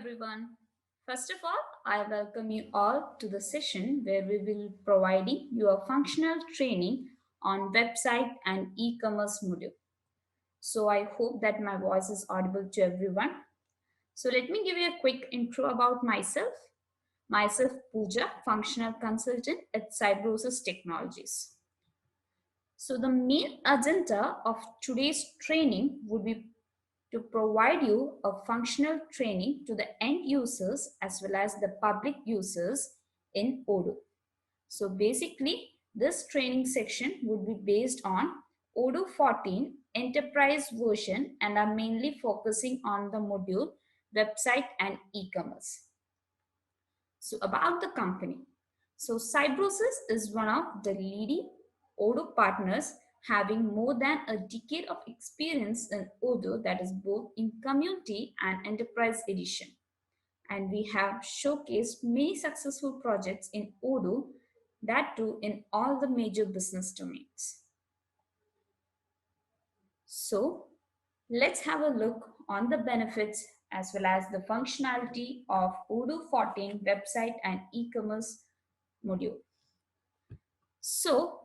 everyone. First of all, I welcome you all to the session where we will providing you a functional training on website and e-commerce module. So I hope that my voice is audible to everyone. So let me give you a quick intro about myself. Myself, Pooja, functional consultant at Cybrosis Technologies. So the main agenda of today's training would be to provide you a functional training to the end users as well as the public users in Odoo. So basically, this training section would be based on Odoo 14 enterprise version and are mainly focusing on the module website and e-commerce. So about the company. So Cybrosis is one of the leading Odoo partners having more than a decade of experience in Odoo, that is both in community and enterprise edition. And we have showcased many successful projects in Odoo, that too in all the major business domains. So let's have a look on the benefits as well as the functionality of Odoo 14 website and e-commerce module. So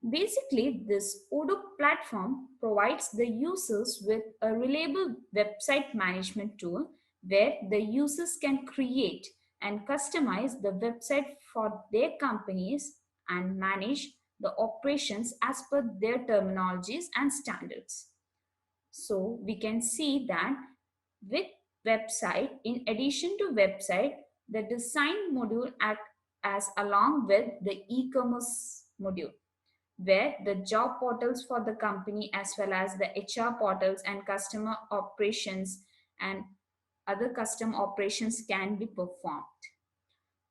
basically, this Odoo platform provides the users with a reliable website management tool where the users can create and customize the website for their companies and manage the operations as per their terminologies and standards. So we can see that with website, in addition to website, the design module acts as along with the e-commerce module, where the job portals for the company as well as the HR portals and customer operations and other custom operations can be performed.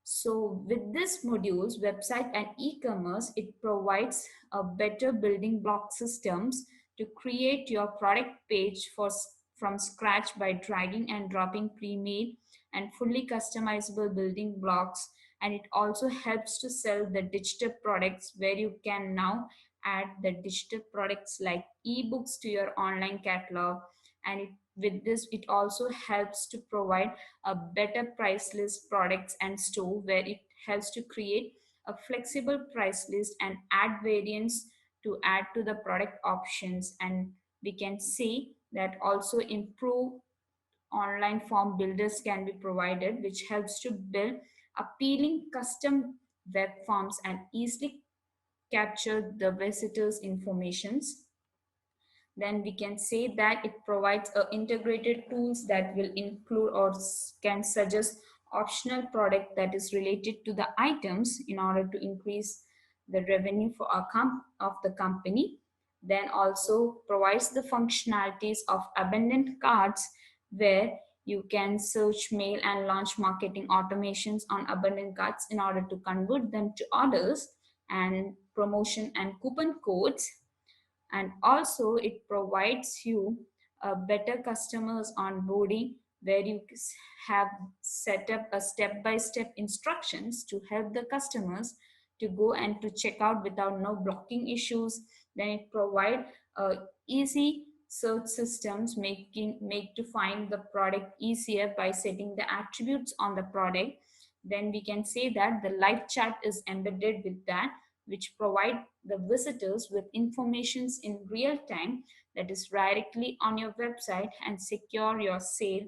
So with this modules, website and e-commerce, it provides a better building block systems to create your product page from scratch by dragging and dropping pre-made and fully customizable building blocks. And it also helps to sell the digital products where you can now add the digital products like ebooks to your online catalog. And with this, it also helps to provide a better price list products and store where it helps to create a flexible price list and add variants to add to the product options. And we can see that also improve online form builders can be provided, which helps to build appealing custom web forms and easily capture the visitors informations. Then we can say that it provides integrated tools that will include or can suggest optional product that is related to the items in order to increase the revenue for of the company. Then also provides the functionalities of abundant carts where you can search mail and launch marketing automations on abundant carts in order to convert them to orders and promotion and coupon codes. And also it provides you a better customers onboarding where you have set up a step-by-step instructions to help the customers to go and to check out without no blocking issues. Then it provide easy search systems make to find the product easier by setting the attributes on the product. Then we can say that the live chat is embedded with that, which provide the visitors with informations in real time that is directly on your website and secure your sale.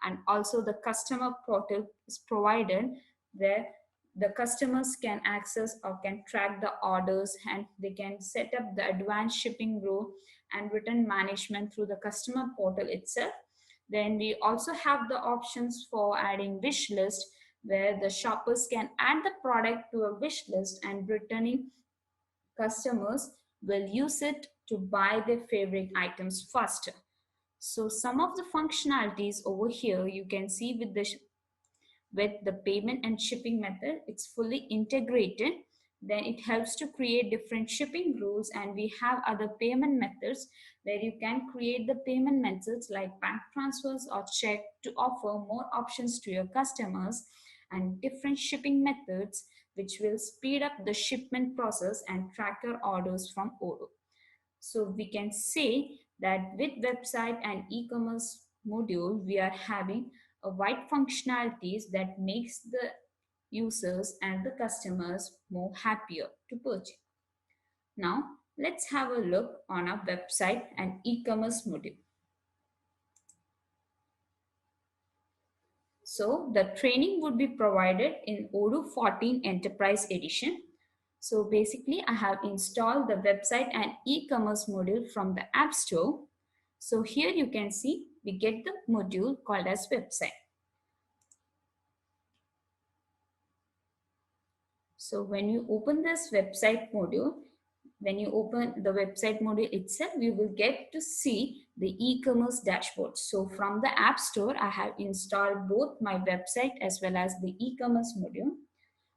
And also the customer portal is provided where the customers can access or can track the orders, and they can set up the advanced shipping rule and return management through the customer portal itself. Then we also have the options for adding wish list where the shoppers can add the product to a wish list and returning customers will use it to buy their favorite items faster. So some of the functionalities over here you can see with the payment and shipping method, it's fully integrated. Then it helps to create different shipping rules, and we have other payment methods where you can create the payment methods like bank transfers or check to offer more options to your customers, and different shipping methods which will speed up the shipment process and track your orders from Odoo. So we can say that with website and e-commerce module, we are having a wide functionalities that makes the users and the customers more happier to purchase. Now, let's have a look on our website and e-commerce module. So the training would be provided in Odoo 14 Enterprise Edition. So basically I have installed the website and e-commerce module from the App Store. So here you can see we get the module called as website. So when you open this website module, when you open the website module itself, you will get to see the e-commerce dashboard. So from the App Store, I have installed both my website as well as the e-commerce module.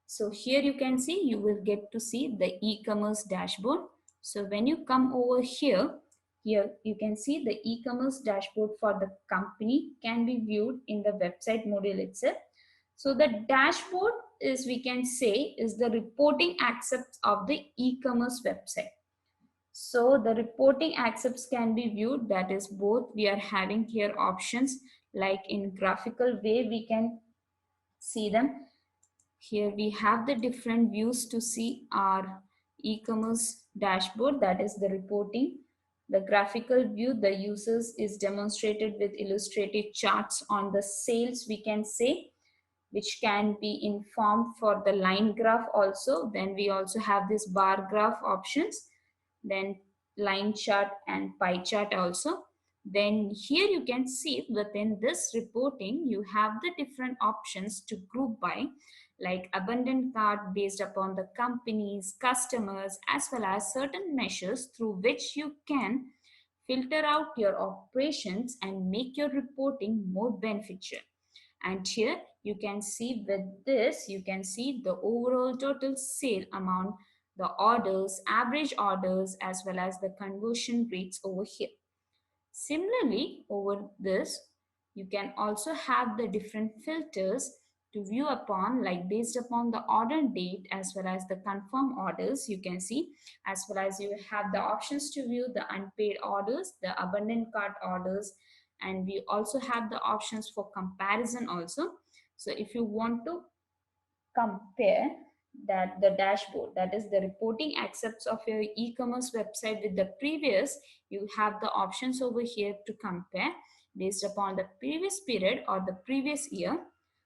So here you can see, you will get to see the e-commerce dashboard. So when you come over here you can see the e-commerce dashboard for the company can be viewed in the website module itself. So the dashboard is, we can say, is the reporting aspects of the e-commerce website. So the reporting aspects can be viewed, that is both we are having here options like in graphical way we can see them. Here we have the different views to see our e-commerce dashboard, that is the reporting. The graphical view, the users is demonstrated with illustrated charts on the sales, we can say, which can be informed for the line graph also. Then we also have this bar graph options, then line chart and pie chart also. Then here you can see within this reporting you have the different options to group by, like abundant cart based upon the companies, customers, as well as certain measures through which you can filter out your operations and make your reporting more beneficial. And here you can see with this, you can see the overall total sale amount, the orders, average orders, as well as the conversion rates over here. Similarly, over this, you can also have the different filters to view upon, like based upon the order date as well as the confirmed orders, you can see, as well as you have the options to view the unpaid orders, the abundant cart orders, and we also have the options for comparison also. So if you want to compare that the dashboard, that is the reporting aspects of your e-commerce website with the previous, you have the options over here to compare based upon the previous period or the previous year.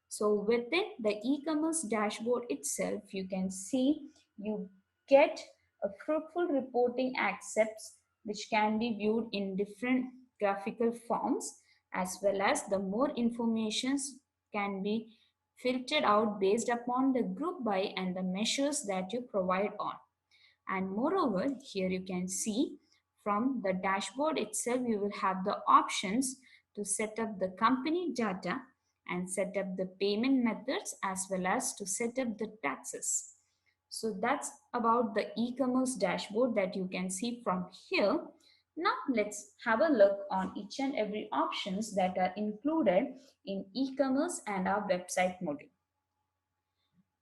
So within the e-commerce dashboard itself, you can see you get a fruitful reporting aspects which can be viewed in different graphical forms, as well as the more informations can be filtered out based upon the group by and the measures that you provide on. And moreover, here you can see from the dashboard itself, you will have the options to set up the company data and set up the payment methods as well as to set up the taxes. So that's about the e-commerce dashboard that you can see from here. Now let's have a look on each and every options that are included in e-commerce and our website module.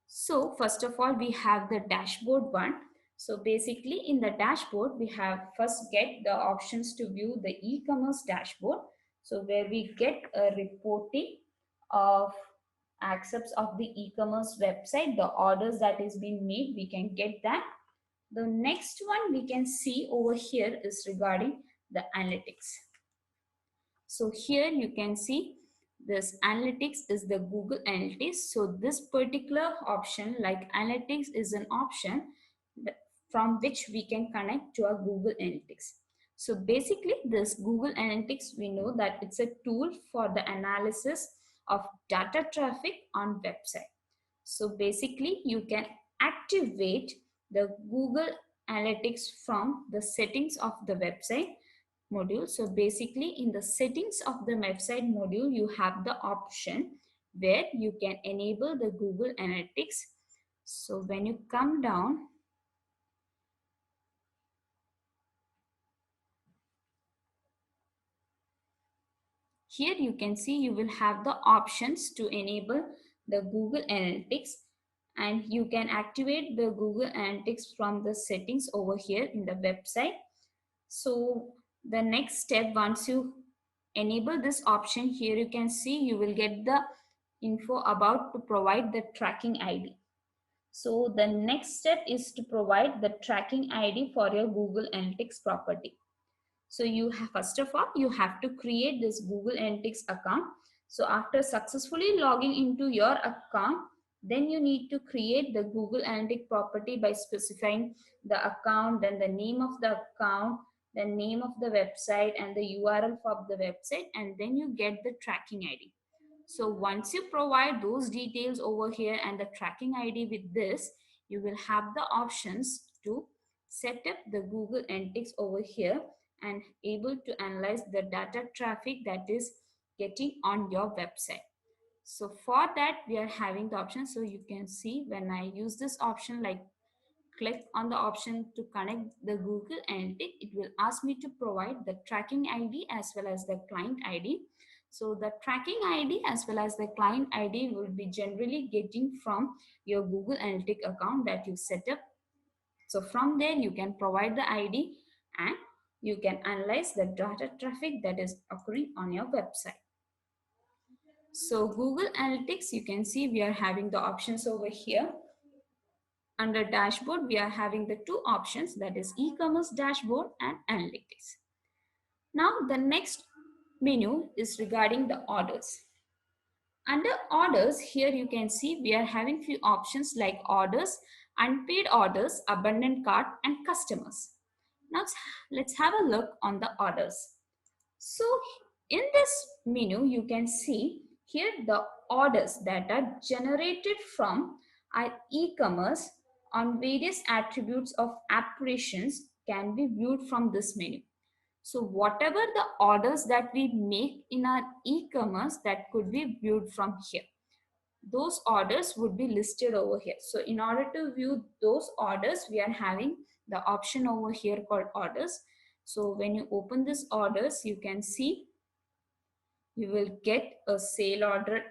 So first of all, we have the dashboard one. So basically in the dashboard, we have first get the options to view the e-commerce dashboard. So where we get a reporting of accepts of the e-commerce website, the orders that is being made, we can get that. The next one we can see over here is regarding the analytics. So here you can see this analytics is the Google Analytics. So this particular option like analytics is an option from which we can connect to our Google Analytics. So basically this Google Analytics, we know that it's a tool for the analysis of data traffic on website. So basically you can activate the Google Analytics from the settings of the website module. So basically in the settings of the website module, you have the option where you can enable the Google Analytics. So when you come down, here you can see you will have the options to enable the Google Analytics, and you can activate the Google Analytics from the settings over here in the website. So the next step, once you enable this option, here you can see you will get the info about to provide the tracking ID. So the next step is to provide the tracking ID for your Google Analytics property. So you have, first of all, you have to create this Google Analytics account. So after successfully logging into your account, then you need to create the Google Analytics property by specifying the account, then the name of the account, the name of the website and the URL for the website, and then you get the tracking ID. So once you provide those details over here and the tracking ID with this, you will have the options to set up the Google Analytics over here and able to analyze the data traffic that is getting on your website. So for that we are having the option. So you can see when I use this option, like click on the option to connect the Google Analytics, it will ask me to provide the tracking ID as well as the client ID. So the tracking ID as well as the client ID will be generally getting from your Google Analytics account that you set up. So from there you can provide the ID and you can analyze the data traffic that is occurring on your website. So Google Analytics, you can see we are having the options over here. Under dashboard, we are having the two options, that is e-commerce dashboard and analytics. Now the next menu is regarding the orders. Under orders, here you can see we are having few options like orders, unpaid orders, abandoned cart and customers. Now let's have a look on the orders. So in this menu, you can see here the orders that are generated from our e-commerce on various attributes of operations can be viewed from this menu. So whatever the orders that we make in our e-commerce, that could be viewed from here. Those orders would be listed over here. So in order to view those orders, we are having the option over here called orders. So when you open this orders, you can see you will get a sale order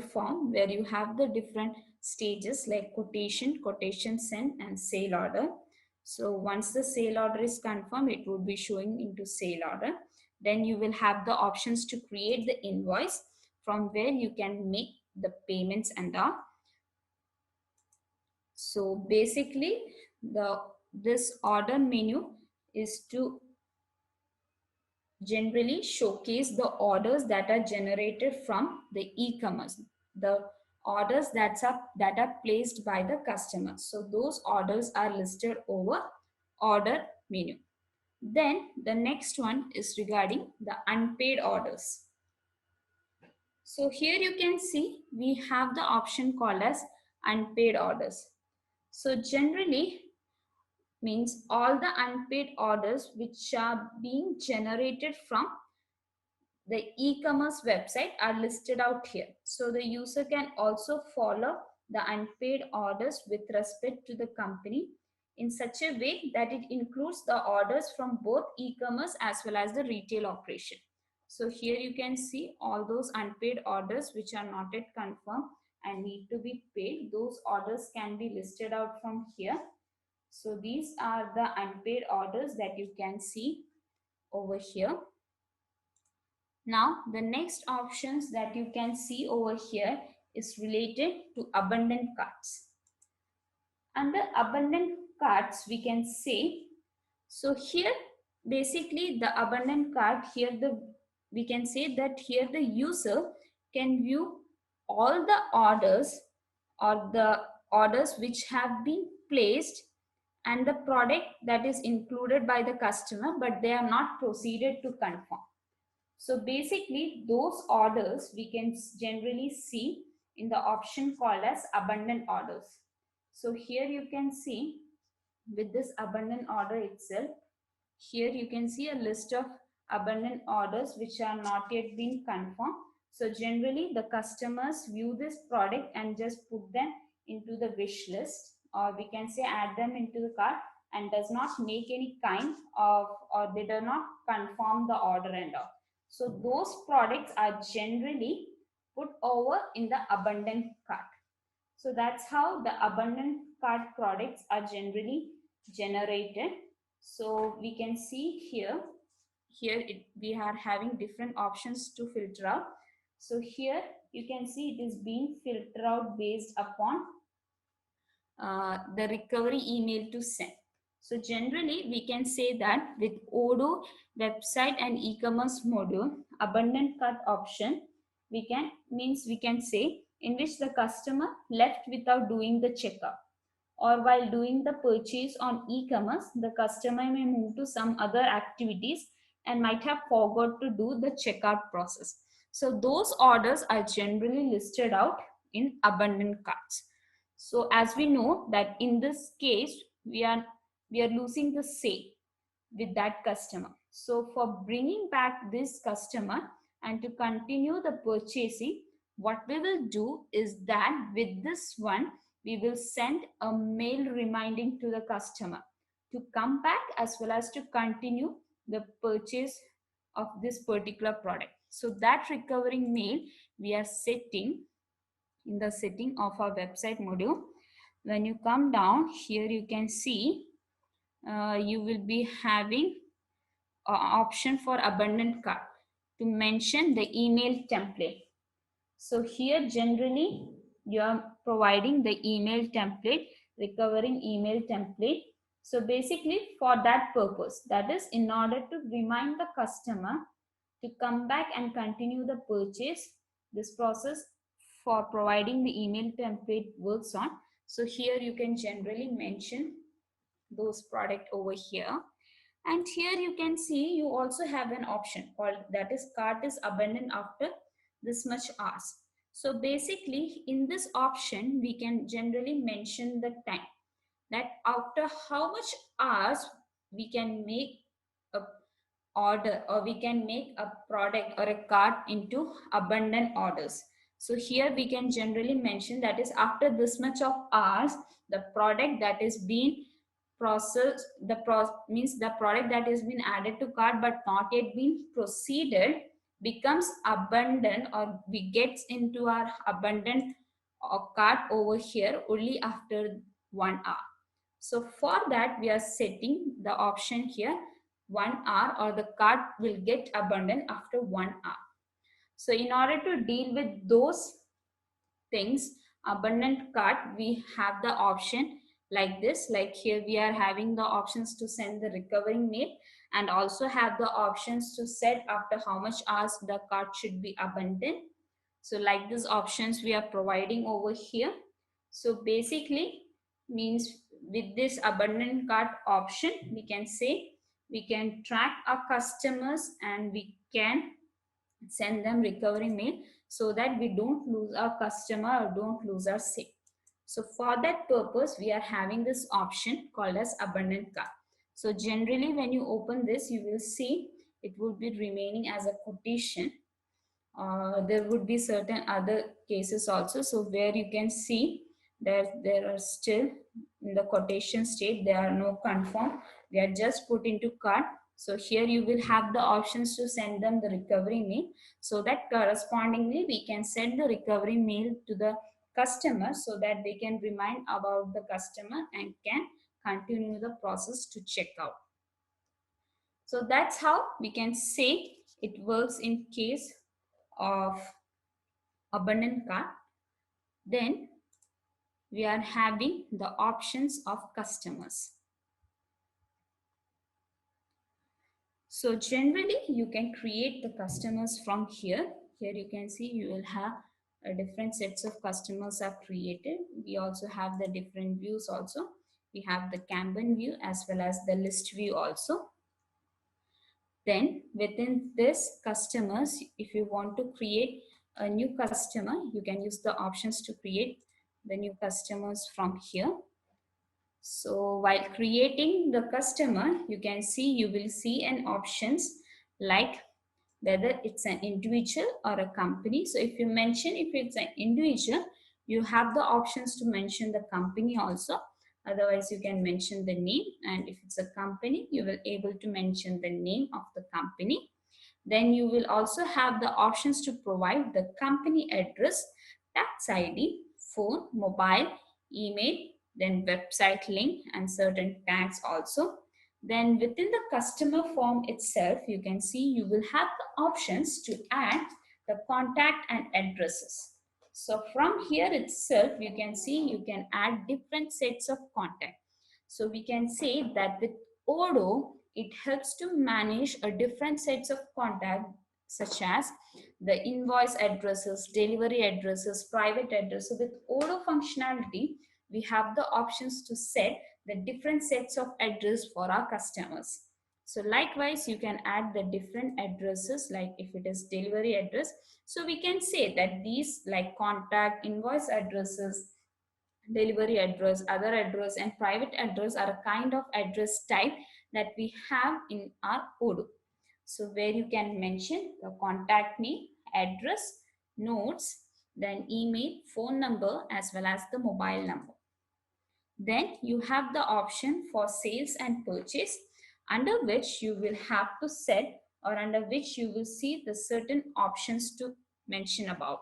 form where you have the different stages like quotation sent and sale order. So once the sale order is confirmed, it will be showing into sale order. Then you will have the options to create the invoice from where you can make the payments and all. So basically this order menu is to generally showcase the orders that are generated from the e-commerce, the orders that are placed by the customer. So those orders are listed over order menu. Then the next one is regarding the unpaid orders. So here you can see we have the option called as unpaid orders. So generally means all the unpaid orders which are being generated from the e-commerce website are listed out here. So the user can also follow the unpaid orders with respect to the company in such a way that it includes the orders from both e-commerce as well as the retail operation. So here you can see all those unpaid orders which are not yet confirmed and need to be paid. Those orders can be listed out from here. So these are the unpaid orders that you can see over here. Now the next options that you can see over here is related to abandoned carts. Under abandoned carts we can say, so here basically the abandoned cart, here we can say that here the user can view all the orders or the orders which have been placed and the product that is included by the customer but they are not proceeded to confirm. So basically those orders we can generally see in the option called as abandoned orders. So here you can see with this abandoned order itself, here you can see a list of abandoned orders which are not yet been confirmed. So generally the customers view this product and just put them into the wish list, or we can say add them into the cart, and does not make any kind of, or they do not confirm the order and all. So those products are generally put over in the abandoned cart. So that's how the abandoned cart products are generally generated. So we can see here here we are having different options to filter out. So here you can see it is being filtered out based upon the recovery email to send. So generally we can say that with Odoo website and e-commerce module abundant cart option, we can say in which the customer left without doing the checkout, or while doing the purchase on e-commerce, the customer may move to some other activities and might have forgot to do the checkout process. So those orders are generally listed out in abundant carts. So as we know that in this case, we are losing the say with that customer. So for bringing back this customer and to continue the purchasing, what we will do is that with this one, we will send a mail reminding to the customer to come back as well as to continue the purchase of this particular product. So that recovering mail we are setting in the setting of our website module. When you come down here, you can see you will be having option for abundant cart to mention the email template. So here generally you are providing the email template, recovering email template. So basically for that purpose, that is in order to remind the customer to come back and continue the purchase, this process for providing the email template works on. So here you can generally mention those product over here. And here you can see you also have an option called that is cart is abandoned after this much hours. So basically in this option we can generally mention the time, that after how much hours we can make a order, or we can make a product or a cart into abundant orders. So here we can generally mention that is after this much of hours, the product that is being processed, means the product that has been added to cart but not yet been proceeded becomes abundant, or we gets into our abundant cart over here only after 1 hour. So for that we are setting the option here 1 hour, or the cart will get abundant after 1 hour. So in order to deal with those things, abundant cart, we have the option like this. Like here we are having the options to send the recovering mail, and also have the options to set after how much hours the cart should be abundant. So like these options we are providing over here. So basically means with this abundant cart option, we can say we can track our customers and we can send them recovery mail so that we don't lose our customer or don't lose our sale. So for that purpose, we are having this option called as abundant cart. So generally when you open this, you will see it will be remaining as a quotation. There would be certain other cases also. So where you can see that there are still in the quotation state, there are no confirmed, they are just put into cart. So here you will have the options to send them the recovery mail, so that correspondingly we can send the recovery mail to the customer so that they can remind about the customer and can continue the process to check out. So that's how we can say it works in case of abundant cart. Then we are having the options of customers. So generally you can create the customers from here. Here you can see you will have different sets of customers are created. We also have the different views also. We have the Kanban view as well as the list view also. Then within this customers, if you want to create a new customer, you can use the options to create the new customers from here. So while creating the customer, you can see you will see an options like whether it's an individual or a company. So if you mention if it's an individual, you have the options to mention the company also. Otherwise you can mention the name, and if it's a company, you will able to mention the name of the company. Then you will also have the options to provide the company address, tax ID, phone, mobile, email, then website link and certain tags also. Then within the customer form itself, you can see you will have the options to add the contact and addresses. So from here itself, you can see you can add different sets of contact. So we can say that with Odoo, it helps to manage a different sets of contact, such as the invoice addresses, delivery addresses, private address. So with Odoo functionality, we have the options to set the different sets of address for our customers. So likewise, you can add the different addresses, like if it is delivery address. So we can say that these like contact, invoice addresses, delivery address, other address, and private address are a kind of address type that we have in our Odoo. So where you can mention the contact name, address, notes, then email, phone number, as well as the mobile number. Then you have the option for sales and purchase, under which you will have to set, or under which you will see the certain options to mention about.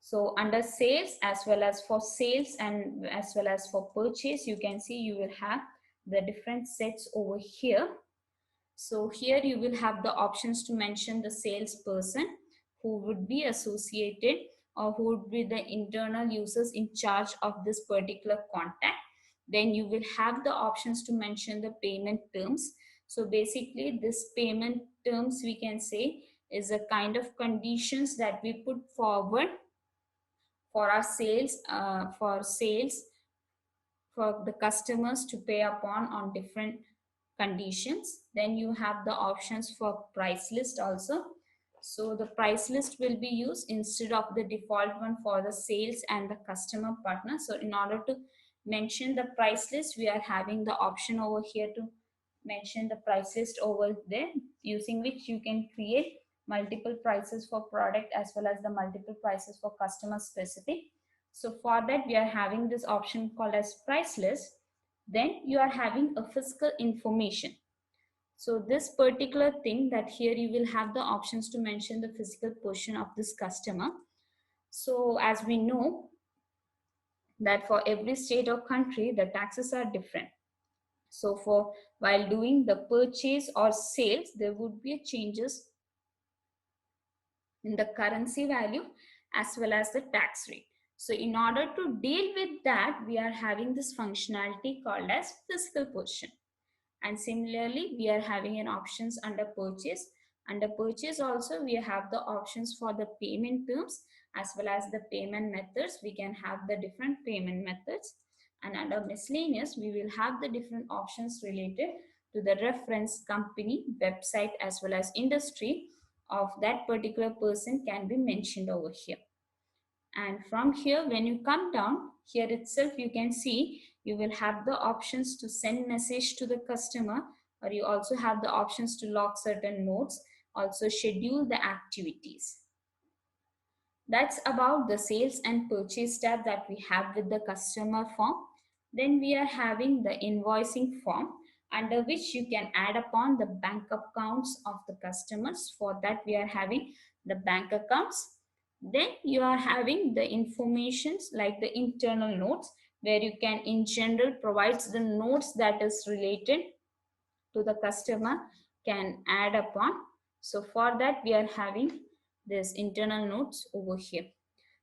So under sales, as well as for sales and as well as for purchase, you can see you will have the different sets over here. So here you will have the options to mention the salesperson who would be associated, or who would be the internal users in charge of this particular contact. Then you will have the options to mention the payment terms. So basically this payment terms, we can say, is a kind of conditions that we put forward for our sales, for the customers to pay upon on different conditions. Then you have the options for price list also. So the price list will be used instead of the default one for the sales and the customer partner. So in order to mention the price list, we are having the option over here to mention the price list over there, using which you can create multiple prices for product as well as the multiple prices for customer specific. So for that, we are having this option called as price list. Then you are having a physical information. So this particular thing, that here you will have the options to mention the physical portion of this customer. So as we know that for every state or country, the taxes are different. So for while doing the purchase or sales, there would be changes in the currency value as well as the tax rate. So in order to deal with that, we are having this functionality called as physical portion. And similarly, we are having an options under purchase. Under purchase also, we have the options for the payment terms as well as the payment methods. We can have the different payment methods. And under miscellaneous, we will have the different options related to the reference, company, website, as well as industry of that particular person can be mentioned over here. And from here, when you come down here itself, you can see you will have the options to send message to the customer, or you also have the options to log certain notes, also schedule the activities. That's about the sales and purchase tab that we have with the customer form. Then we are having the invoicing form, under which you can add upon the bank accounts of the customers. For that, we are having the bank accounts. Then you are having the informations like the internal notes, where you can in general provides the notes that is related to the customer can add upon. So for that, we are having this internal notes over here.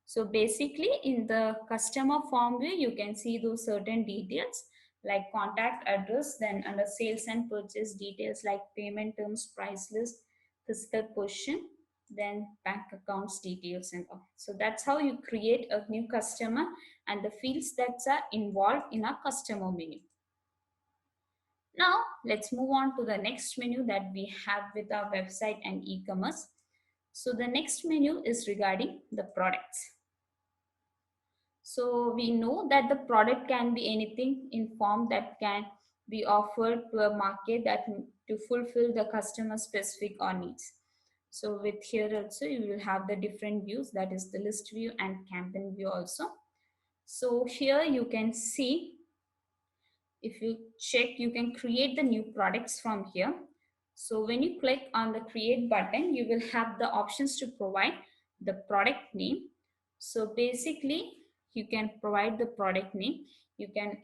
So basically in the customer form view, you can see those certain details like contact address, then under sales and purchase details like payment terms, price list, physical position, then bank accounts details and all. So that's how you create a new customer and the fields that are involved in a customer menu. Now let's move on to the next menu that we have with our website and e-commerce. So the next menu is regarding the products. So we know that the product can be anything in form that can be offered to a market that to fulfill the customer specific or needs. So with here also you will have the different views, that is the list view and campaign view also. So here you can see, if you check, you can create the new products from here. So when you click on the create button, you will have the options to provide the product name. So basically you can provide the product name. You can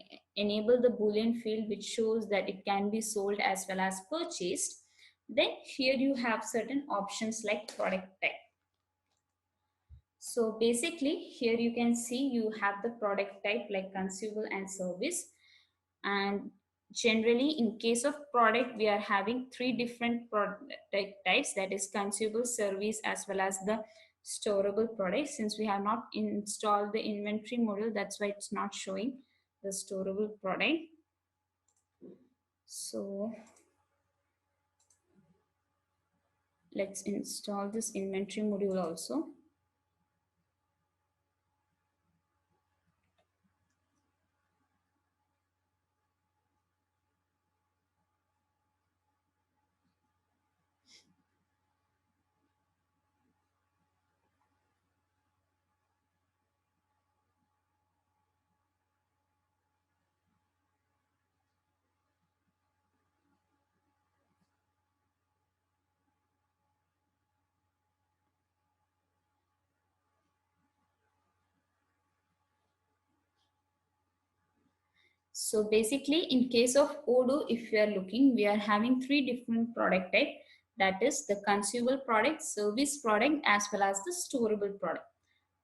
enable the Boolean field which shows that it can be sold as well as purchased. Then here you have certain options like product type. So basically here you can see you have the product type like consumable and service. And generally in case of product we are having three different product types, that is consumable, service as well as the storable product. Since we have not installed the inventory module, that's why it's not showing the storable product. So let's install this inventory module also. So basically in case of Odoo, if you are looking, we are having three different product type, that is the consumable product, service product as well as the storable product.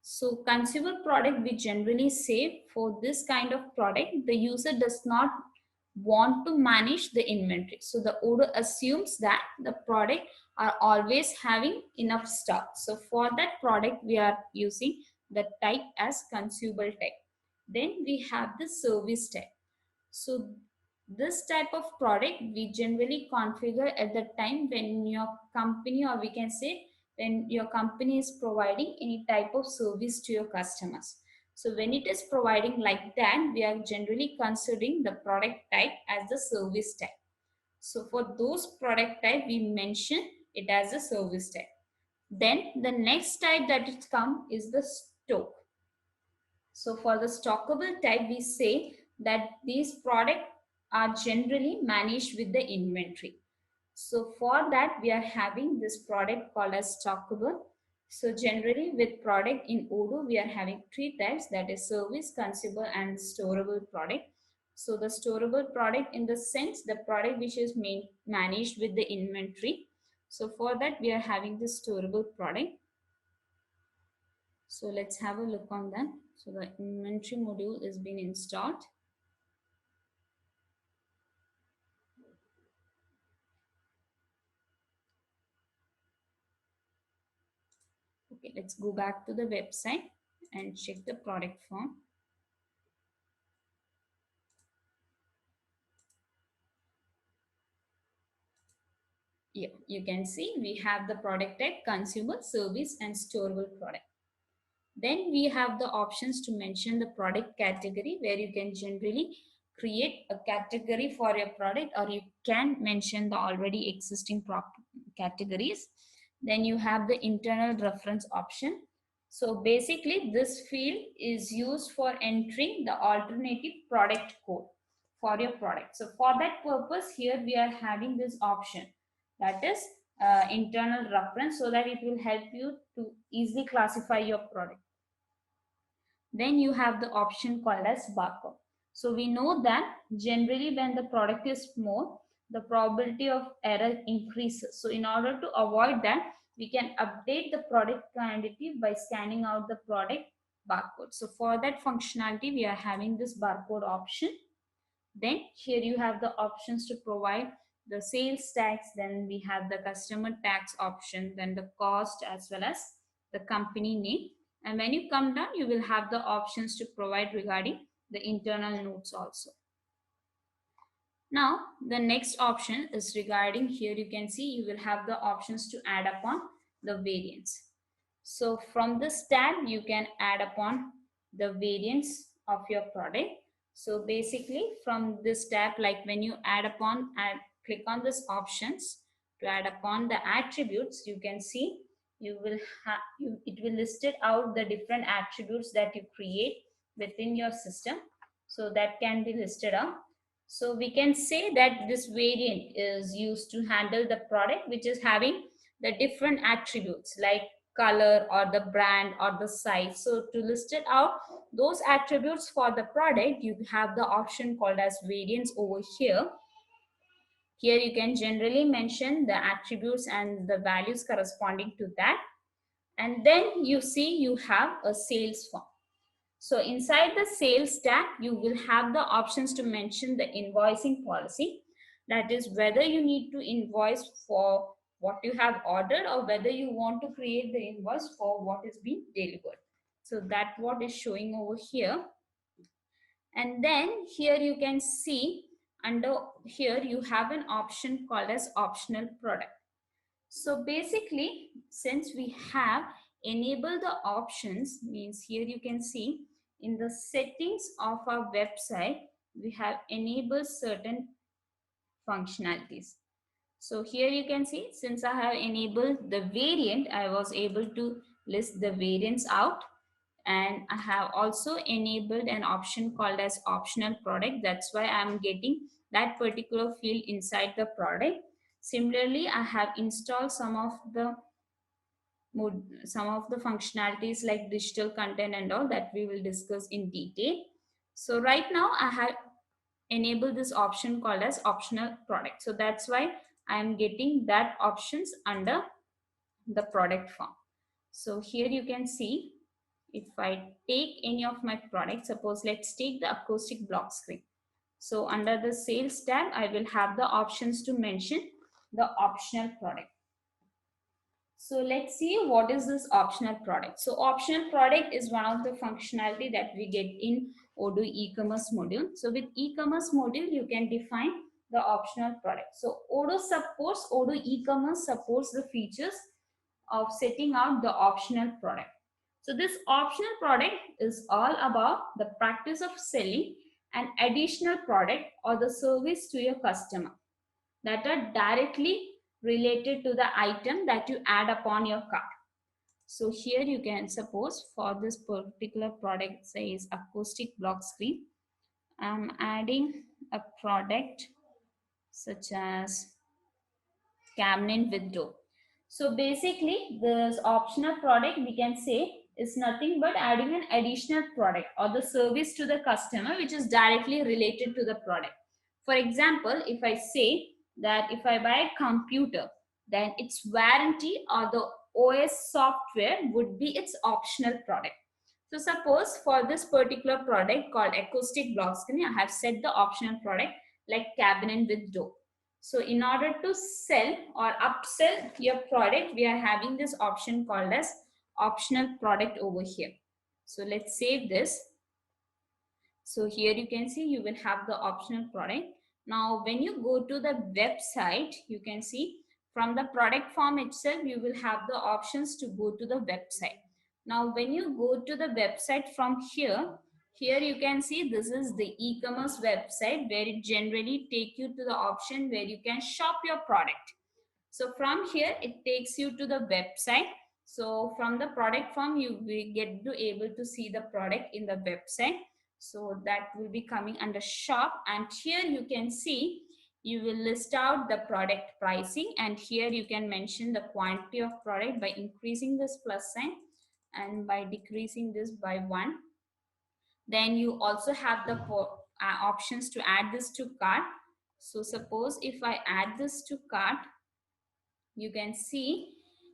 So consumable product, we generally say for this kind of product, the user does not want to manage the inventory. So the Odoo assumes that the product are always having enough stock. So for that product, we are using the type as consumable type. Then we have the service type. So this type of product we generally configure at the time when your company, or we can say when your company is providing any type of service to your customers. So when it is providing like that, we are generally considering the product type as the service type. So for those product type, we mention it as a service type. Then the next type that it come is the stock. So for the stockable type, we say that these products are generally managed with the inventory. So for that, we are having this product called as stockable. So generally with product in Odoo, we are having three types, that is service, consumable and storable product. So the storable product in the sense, the product which is managed with the inventory. So for that, we are having the storable product. So let's have a look on that. So the inventory module is being installed. Okay, let's go back to the website and check the product form. Yeah, you can see we have the product type consumable, service and storable product. Then we have the options to mention the product category, where you can generally create a category for your product, or you can mention the already existing categories. Then you have the internal reference option. So basically this field is used for entering the alternative product code for your product. So for that purpose, here we are having this option, that is internal reference, so that it will help you to easily classify your product. Then you have the option called as barcode. So we know that generally when the product is small, the probability of error increases. So in order to avoid that, we can update the product quantity by scanning out the product barcode. So for that functionality, we are having this barcode option. Then here you have the options to provide the sales tax, then we have the customer tax option, then the cost as well as the company name. And when you come down, you will have the options to provide regarding the internal notes also. Now, the next option is regarding, here you can see you will have the options to add upon the variance. So from this tab, you can add upon the variance of your product. So basically from this tab, like when you click on this options to add upon the attributes, you can see you will it will list it out the different attributes that you create within your system. So that can be listed out. So we can say that this variant is used to handle the product which is having the different attributes, like color or the brand or the size. So to list it out, those attributes for the product, you have the option called as variance over here. Here you can generally mention the attributes and the values corresponding to that. And then you see you have a sales form. So inside the sales tab, you will have the options to mention the invoicing policy. That is whether you need to invoice for what you have ordered or whether you want to create the invoice for what is being delivered. So that what is showing over here. And then here you can see under here you have an option called as optional product. So basically, since we have enabled the options, means here you can see in the settings of our website, we have enabled certain functionalities. So here you can see, since I have enabled the variant, I was able to list the variants out. And I have also enabled an option called as optional product. That's why I'm getting that particular field inside the product. Similarly, I have installed some of the functionalities like digital content and all that we will discuss in detail. So right now I have enabled this option called as optional product. So that's why I am getting that options under the product form. So here you can see if I take any of my products, suppose let's take the acoustic block screen. So under the sales tab, I will have the options to mention the optional product. So let's see what is this optional product. So optional product is one of the functionality that we get in Odoo E-Commerce module. So with E-Commerce module, you can define the optional product. So Odoo E-Commerce supports the features of setting out the optional product. So this optional product is all about the practice of selling an additional product or the service to your customer that are directly related to the item that you add upon your cart. So here you can suppose for this particular product says acoustic block screen, I'm adding a product such as cabinet with door. So basically this optional product we can say is nothing but adding an additional product or the service to the customer which is directly related to the product. For example, if I say that if I buy a computer, then its warranty or the OS software would be its optional product. So suppose for this particular product called acoustic block screen, I have set the optional product like cabinet with door. So in order to sell or upsell your product, we are having this option called as optional product over here. So let's save this. So here you can see you will have the optional product. Now when you go to the website, you can see from the product form itself, you will have the options to go to the website. Now when you go to the website from here, you can see this is the e-commerce website where it generally take you to the option where you can shop your product. So from here, it takes you to the website. So from the product form, you will get to able to see the product in the website. So that will be coming under shop. And here you can see, you will list out the product pricing. And here you can mention the quantity of product by increasing this plus sign and by decreasing this by 1. Then you also have the options to add this to cart. So suppose if I add this to cart, you can see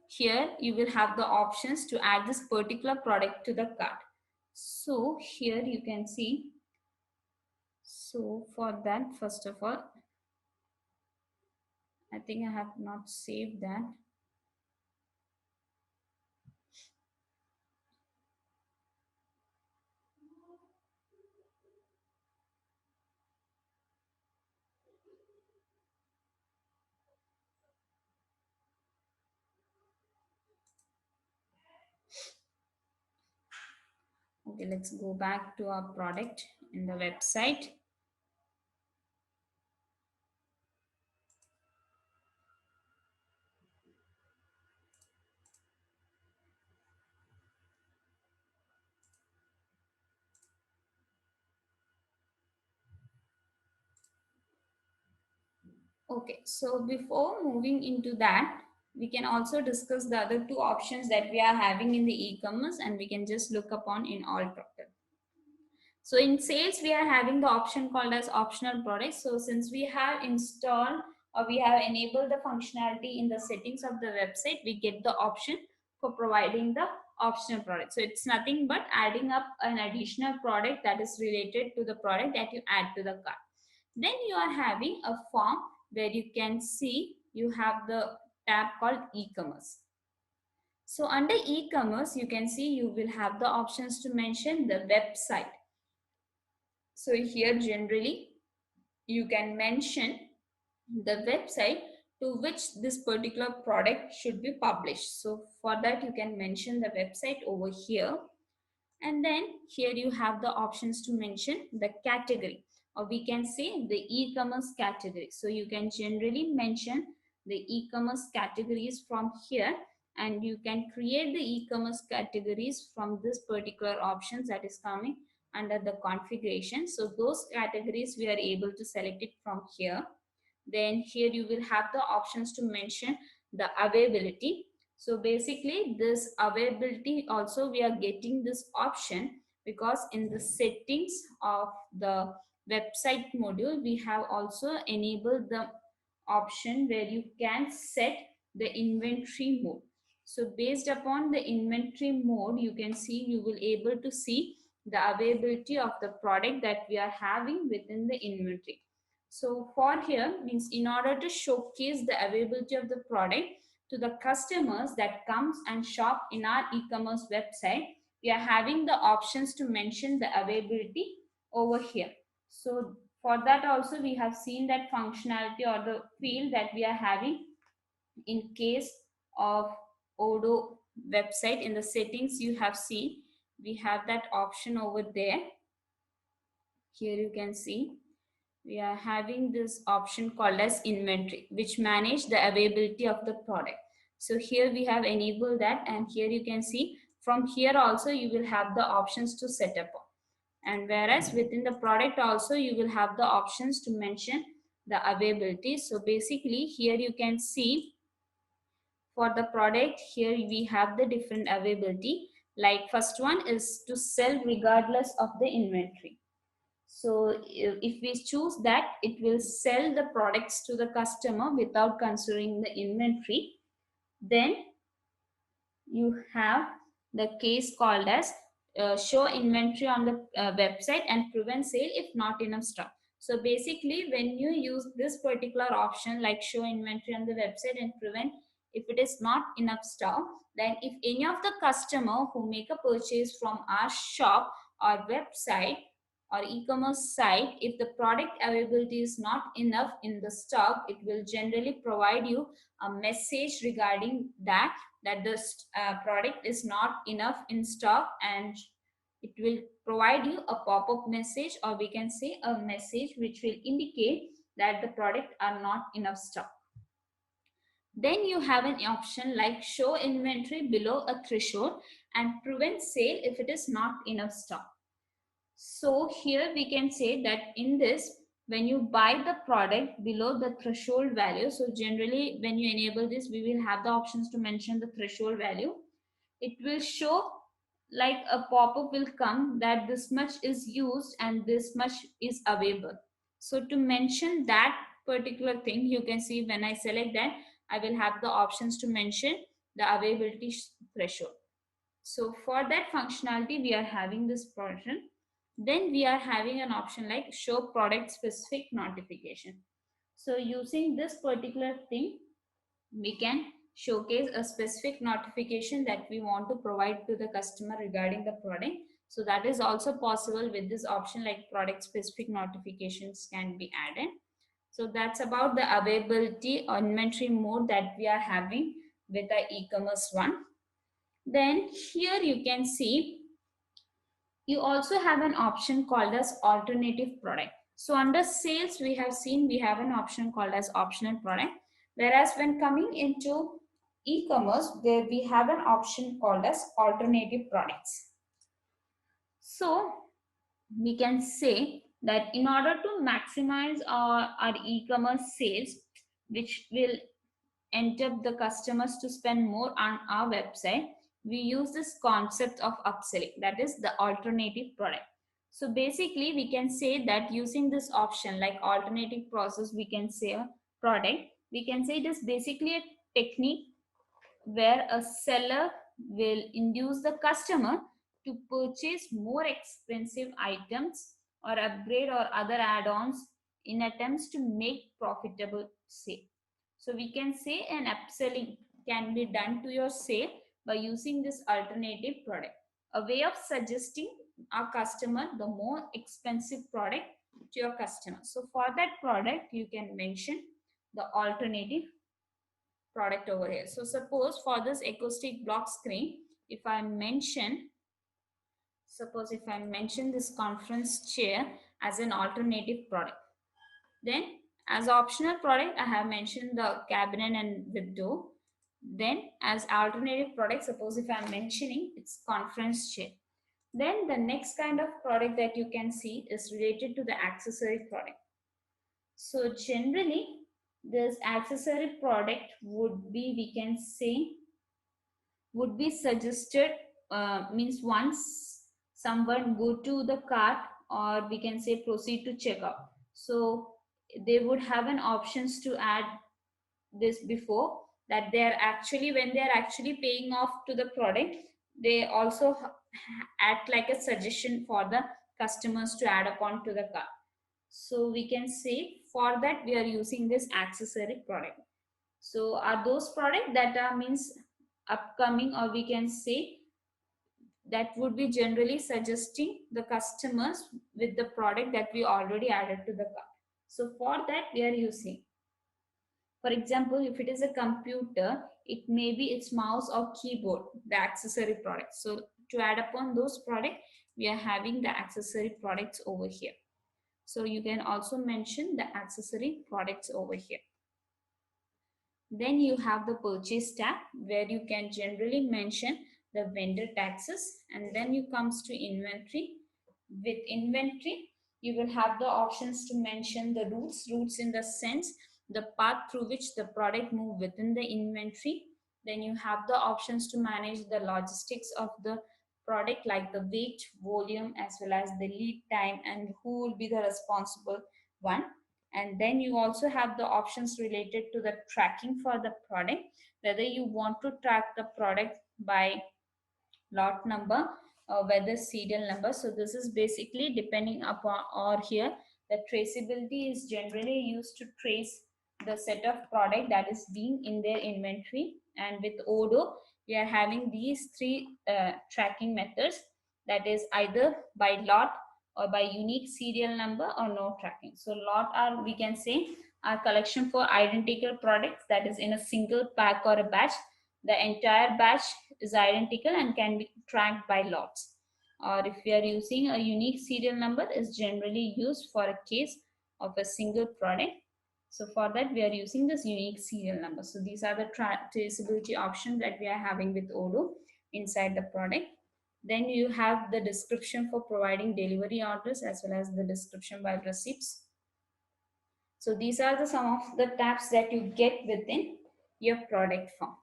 here you will have the options to add this particular product to the cart. So here you can see, so for that, first of all, I think I have not saved that. Okay, let's go back to our product in the website. Okay, so before moving into that, We can also discuss the other two options that we are having in the e-commerce, and we can just look upon in all total. So in sales, we are having the option called as optional products. So since we have installed or we have enabled the functionality in the settings of the website, we get the option for providing the optional product. So it's nothing but adding up an additional product that is related to the product that you add to the cart. Then you are having a form where you can see you have the tab called e-commerce. So under e-commerce, you can see you will have the options to mention the website. So here generally you can mention the website to which this particular product should be published. So for that you can mention the website over here. And then here you have the options to mention the category, or we can say the e-commerce category. So you can generally mention the e-commerce categories from here, and you can create the e-commerce categories from this particular options that is coming under the configuration. So those categories we are able to select it from here. Then here you will have the options to mention the availability. So basically this availability also we are getting this option because in the settings of the website module we have also enabled the option where you can set the inventory mode. So based upon the inventory mode, you can see you will able to see the availability of the product that we are having within the inventory. So for here means in order to showcase the availability of the product to the customers that comes and shop in our e-commerce website, we are having the options to mention the availability over here. So for that also we have seen that functionality or the field that we are having in case of Odoo website. In the settings you have seen we have that option over there. Here you can see we are having this option called as inventory, which manage the availability of the product. So here we have enabled that, and here you can see from here also you will have the options to set up. And whereas within the product also you will have the options to mention the availability. So basically here you can see for the product here we have the different availability. Like first one is to sell regardless of the inventory. So if we choose that, it will sell the products to the customer without considering the inventory. Then you have the case called as show inventory on the website and prevent sale if not enough stock. So basically when you use this particular option like show inventory on the website and prevent if it is not enough stock, then if any of the customer who make a purchase from our shop or website or e-commerce site, if the product availability is not enough in the stock, it will generally provide you a message regarding that this product is not enough in stock, and it will provide you a pop-up message, or we can say a message which will indicate that the product are not enough stock. Then you have an option like show inventory below a threshold and prevent sale if it is not enough stock. So here we can say that in this, when you buy the product below the threshold value, so generally when you enable this, we will have the options to mention the threshold value. It will show like a pop-up will come that this much is used and this much is available. So to mention that particular thing, you can see when I select that, I will have the options to mention the availability threshold. So for that functionality, we are having this portion. Then we are having an option like show product specific notification. So using this particular thing, we can showcase a specific notification that we want to provide to the customer regarding the product. So that is also possible with this option like product specific notifications can be added. So that's about the availability or inventory mode that we are having with the e-commerce one. Then here you can see you also have an option called as alternative product. So under sales, we have seen we have an option called as optional product. Whereas when coming into e-commerce, there we have an option called as alternative products. So we can say that in order to maximize our e-commerce sales, which will entice the customers to spend more on our website, we use this concept of upselling, that is the alternative product. So basically we can say that using this option like alternative process, we can say a product, we can say it is basically a technique where a seller will induce the customer to purchase more expensive items or upgrade or other add-ons in attempts to make profitable sale. So we can say an upselling can be done to your sale by using this alternative product, a way of suggesting our customer the more expensive product to your customer. So for that product you can mention the alternative product over here. So suppose for this acoustic block screen, if I mention, suppose if I mention this conference chair as an alternative product, then as optional product I have mentioned the cabinet and window. Then as alternative product, suppose if I'm mentioning it's conference chair, then the next kind of product that you can see is related to the accessory product. So generally this accessory product would be, we can say, would be suggested, means once someone go to the cart, or we can say proceed to checkout, so they would have an options to add this before that they're actually, when they're actually paying off to the product, they also act like a suggestion for the customers to add upon to the cart. So we can say for that we are using this accessory product. So are those products that are means upcoming, or we can say that would be generally suggesting the customers with the product that we already added to the cart. So for that we are using, for example, if it is a computer, it may be its mouse or keyboard, the accessory product. So to add upon those products, we are having the accessory products over here. So you can also mention the accessory products over here. Then you have the purchase tab where you can generally mention the vendor taxes, and then you comes to inventory. With inventory, you will have the options to mention the routes in the sense the path through which the product move within the inventory. Then you have the options to manage the logistics of the product like the weight, volume, as well as the lead time and who will be the responsible one. And then you also have the options related to the tracking for the product, whether you want to track the product by lot number or whether serial number. So this is basically depending upon, or here the traceability is generally used to trace the set of product that is being in their inventory. And with Odoo we are having these three tracking methods, that is either by lot or by unique serial number or no tracking. So lot are, we can say, our collection for identical products that is in a single pack or a batch. The entire batch is identical and can be tracked by lots. Or if we are using a unique serial number, is generally used for a case of a single product. So for that we are using this unique serial number. So these are the traceability options that we are having with Odoo inside the product. Then you have the description for providing delivery orders as well as the description by receipts. So these are the some of the tabs that you get within your product form.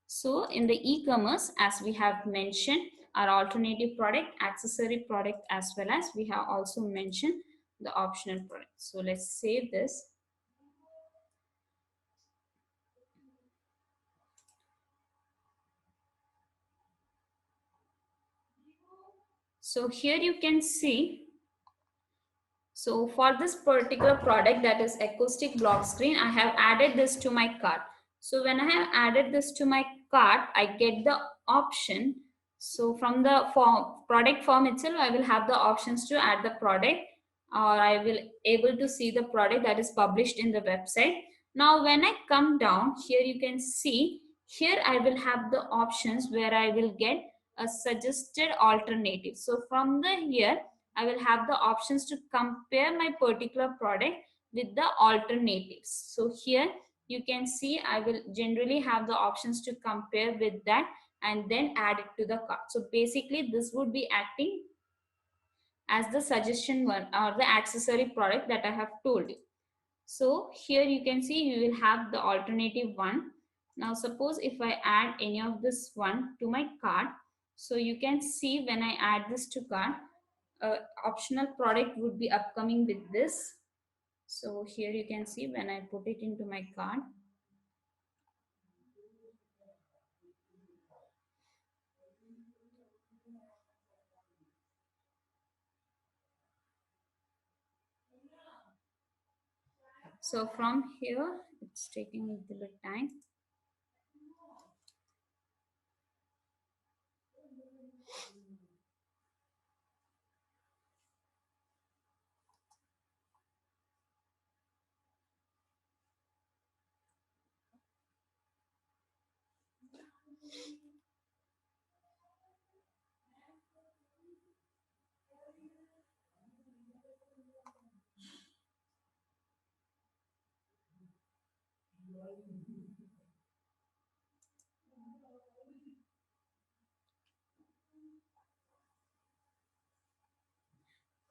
So in the e-commerce, as we have mentioned, our alternative product, accessory product, as well as we have also mentioned the optional product. So let's save this. So here you can see, so for this particular product, that is acoustic block screen, I have added this to my cart. So when I have added this to my cart, I get the option. So from the product form itself, I will have the options to add the product, or I will able to see the product that is published in the website. Now when I come down here, you can see here I will have the options where I will get a suggested alternative. So from the here I will have the options to compare my particular product with the alternatives. So here you can see I will generally have the options to compare with that and then add it to the cart. So basically this would be acting as the suggestion one or the accessory product that I have told you. So here you can see you will have the alternative one. Now suppose if I add any of this one to my cart, so you can see when I add this to cart, optional product would be upcoming with this. So here you can see when I put it into my cart. So from here, it's taking a little bit time.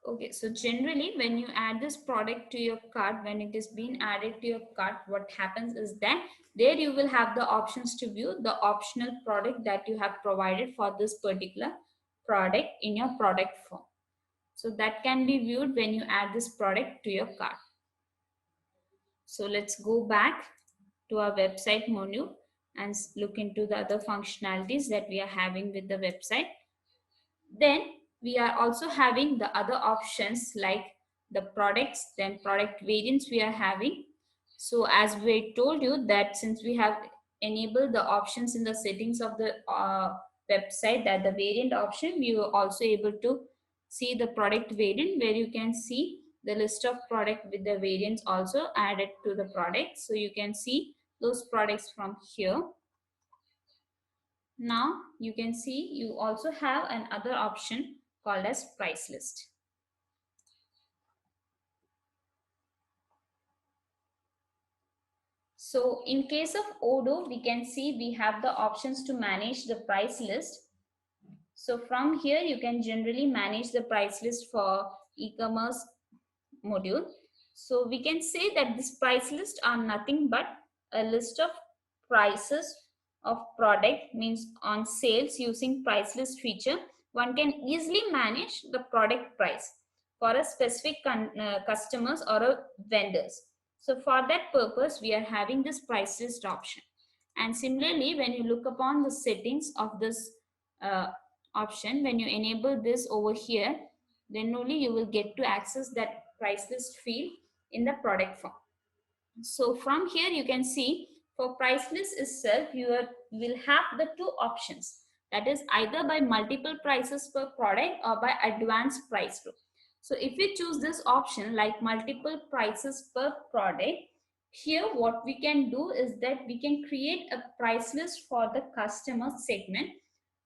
Okay, so generally when you add this product to your cart, when it is being added to your cart, what happens is that there you will have the options to view the optional product that you have provided for this particular product in your product form. So that can be viewed when you add this product to your cart. So let's go back to our website menu and look into the other functionalities that we are having with the website. Then we are also having the other options like the products, then product variants we are having. So as we told you that since we have enabled the options in the settings of the website, that the variant option, we were also able to see the product variant where you can see the list of product with the variants also added to the product. So you can see those products from here. Now you can see you also have another option called as price list. So in case of Odoo, we can see we have the options to manage the price list. So from here, you can generally manage the price list for e-commerce module. So we can say that this price list are nothing but a list of prices of product, means on sales using price list feature. One can easily manage the product price for a specific customers or a vendors. So for that purpose, we are having this price list option. And similarly, when you look upon the settings of this uh, option, when you enable this over here, then only you will get to access that price list field in the product form. So from here you can see for price list itself you will have the two options, that is either by multiple prices per product or by advanced price rule. So if we choose this option like multiple prices per product, here what we can do is that we can create a price list for the customer segment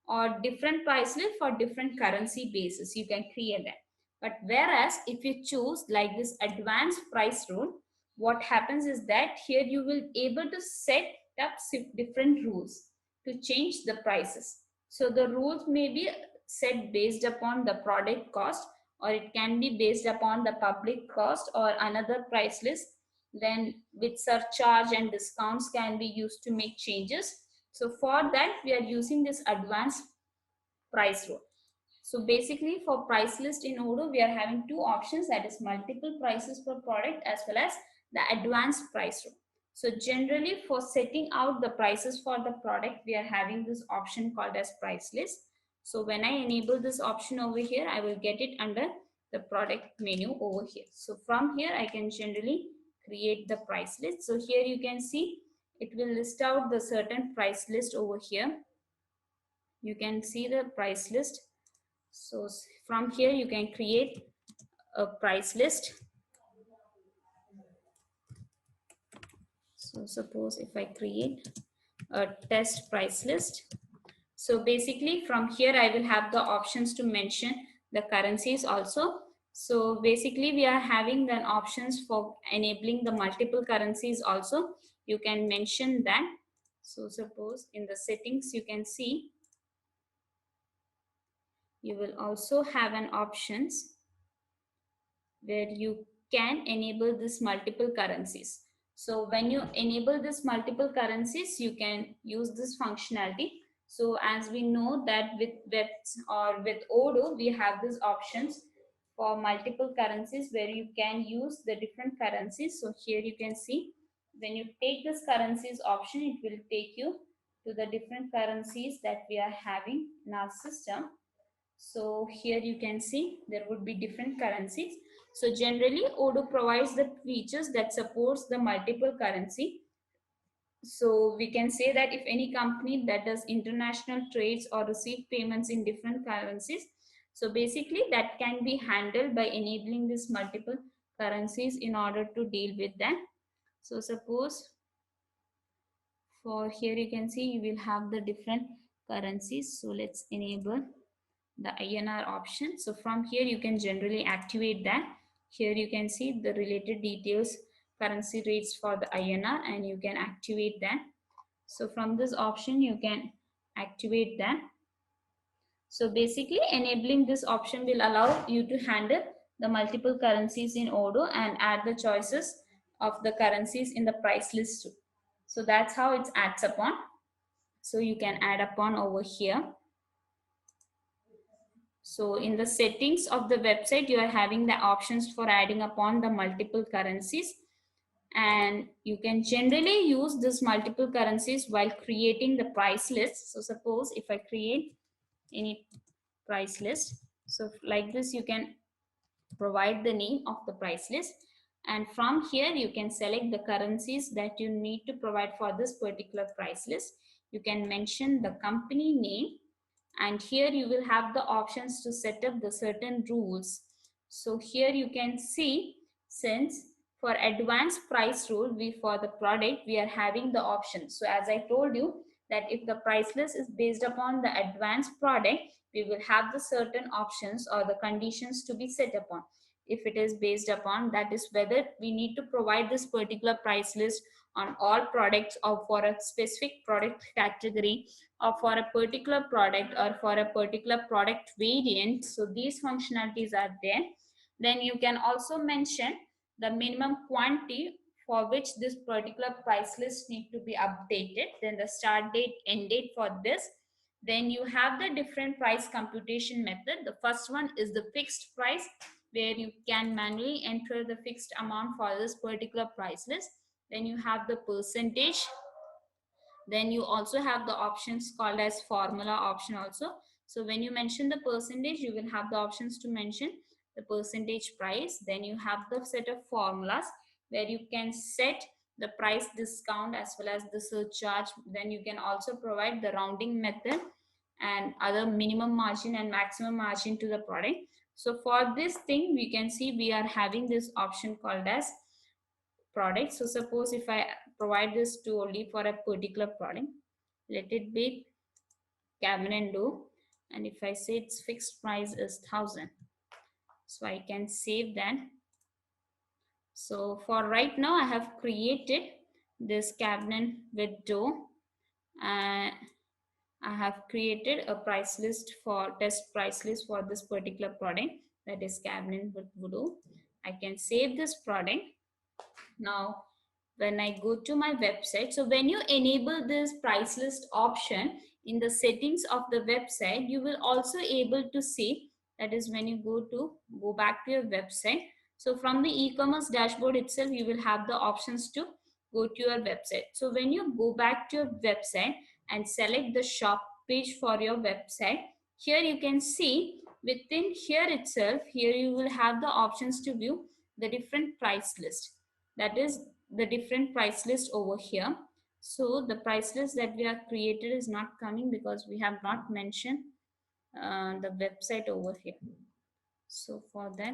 or different price list for different currency basis. You can create that. But whereas if you choose like this advanced price rule, what happens is that here you will able to set up different rules to change the prices. So the rules may be set based upon the product cost, or it can be based upon the public cost or another price list. Then with surcharge and discounts can be used to make changes. So for that we are using this advanced price rule. So basically for price list in Odoo, we are having two options, that is multiple prices per product as well as the advanced price rule. So generally for setting out the prices for the product, we are having this option called as price list. So when I enable this option over here, I will get it under the product menu over here. So from here, I can generally create the price list. So here you can see it will list out the certain price list over here. You can see the price list. So from here you can create a price list. So suppose if I create a test price list. So basically from here I will have the options to mention the currencies also. So basically we are having then options for enabling the multiple currencies also. You can mention that. So suppose in the settings you can see you will also have an options where you can enable this multiple currencies. So when you enable this multiple currencies, you can use this functionality. So as we know that with webs or with Odoo, we have these options for multiple currencies where you can use the different currencies. So here you can see when you take this currencies option, it will take you to the different currencies that we are having in our system. So here you can see there would be different currencies. So generally Odoo provides the features that supports the multiple currency. So we can say that if any company that does international trades or receive payments in different currencies, so basically that can be handled by enabling these multiple currencies in order to deal with them. So suppose for here you can see you will have the different currencies. So let's enable the INR option. So from here you can generally activate that. Here you can see the related details, currency rates for the INR, and you can activate that. So from this option you can activate that. So basically enabling this option will allow you to handle the multiple currencies in Odoo and add the choices of the currencies in the price list too. So that's how it adds upon. So you can add upon over here. So in the settings of the website, you are having the options for adding upon the multiple currencies, and you can generally use this multiple currencies while creating the price list. So suppose if I create any price list, so like this, you can provide the name of the price list, and from here you can select the currencies that you need to provide for this particular price list. You can mention the company name, and here you will have the options to set up the certain rules. So here you can see, since for advanced price rule, we for the product we are having the option. So as I told you that if the price list is based upon the advanced product, we will have the certain options or the conditions to be set upon. If it is based upon, that is whether we need to provide this particular price list on all products or for a specific product category or for a particular product or for a particular product variant. So these functionalities are there. Then you can also mention the minimum quantity for which this particular price list need to be updated, then the start date, end date for this. Then you have the different price computation method. The first one is the fixed price, where you can manually enter the fixed amount for this particular price list. Then you have the percentage. Then you also have the options called as formula option also. So when you mention the percentage, you will have the options to mention the percentage price. Then you have the set of formulas where you can set the price discount as well as the surcharge. Then you can also provide the rounding method and other minimum margin and maximum margin to the product. So for this thing, we can see we are having this option called as product. So suppose if I provide this to only for a particular product, let it be cabinet door, and if I say its fixed price is 1000, so I can save that. So for right now I have created this cabinet with door, and I have created a price list for test price list for this particular product, that is cabinet with voodoo. I can save this product. Now when I go to my website, so when you enable this price list option in the settings of the website, you will also able to see, that is when you go back to your website. So from the e-commerce dashboard itself, you will have the options to go to your website. So when you go back to your website and select the shop page for your website, here you can see within here itself, here you will have the options to view the different price list, that is the different price list over here. So the price list that we have created is not coming because we have not mentioned the website over here. So for that,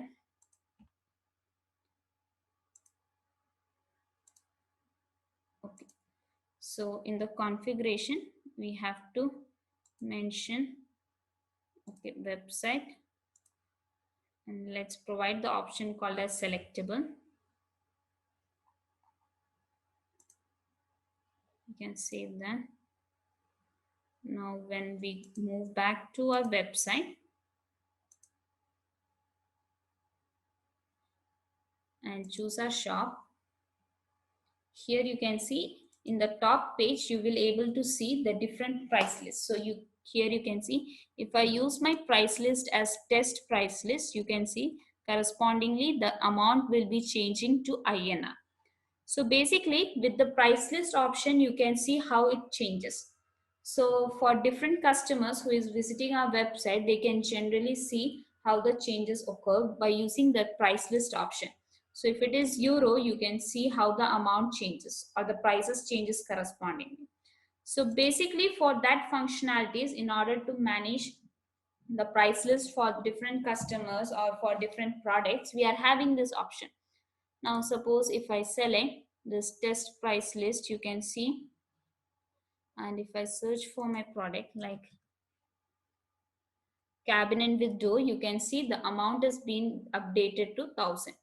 okay, so in the configuration we have to mention, okay, website, and let's provide the option called as selectable. You can save that. Now when we move back to our website and choose our shop. Here you can see in the top page you will able to see the different price lists. So here you can see if I use my price list as test price list, you can see correspondingly the amount will be changing to INR. So basically with the price list option you can see how it changes. So for different customers who is visiting our website, they can generally see how the changes occur by using the price list option. So if it is euro, you can see how the amount changes or the prices changes correspondingly. So basically for that functionalities, in order to manage the price list for different customers or for different products, we are having this option. Now suppose if I select this test price list, you can see, and if I search for my product like cabinet with door, you can see the amount has been updated to 1000.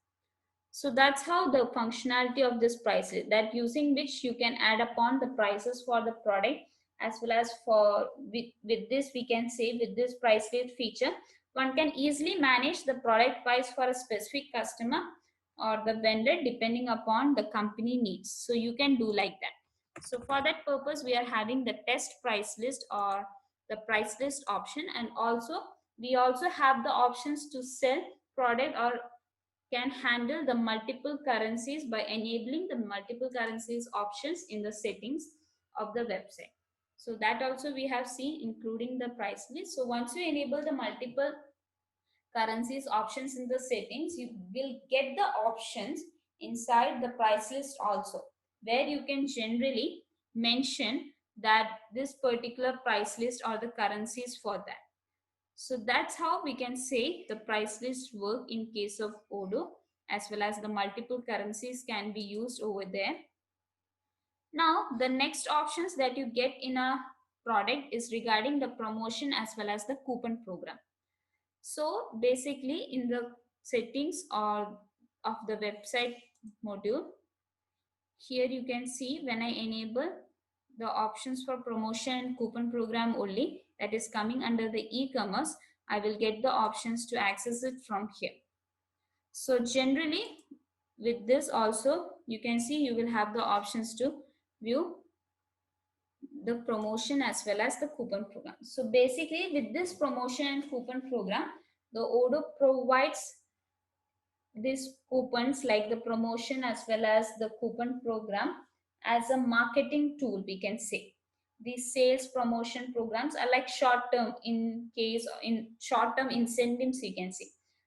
So that's how the functionality of this price is, that using which you can add upon the prices for the product, as well as for with this we can say with this price list feature one can easily manage the product price for a specific customer or the vendor depending upon the company needs. So you can do like that. So for that purpose we are having the test price list or the price list option, and also we also have the options to sell product or can handle the multiple currencies by enabling the multiple currencies options in the settings of the website. So that also we have seen including the price list. So once you enable the multiple currencies options in the settings, you will get the options inside the price list also, where you can generally mention that this particular price list or the currencies for that. So that's how we can say the price list work in case of Odoo, as well as the multiple currencies can be used over there. Now the next options that you get in a product is regarding the promotion as well as the coupon program. So basically in the settings or of the website module, here you can see when I enable the options for promotion and coupon program only, that is coming under the e-commerce, I will get the options to access it from here. So generally with this also you can see you will have the options to view the promotion as well as the coupon program. So basically with this promotion and coupon program, the Odoo provides these coupons like the promotion as well as the coupon program as a marketing tool, we can say. These sales promotion programs are like short term in short term incentives, you can say.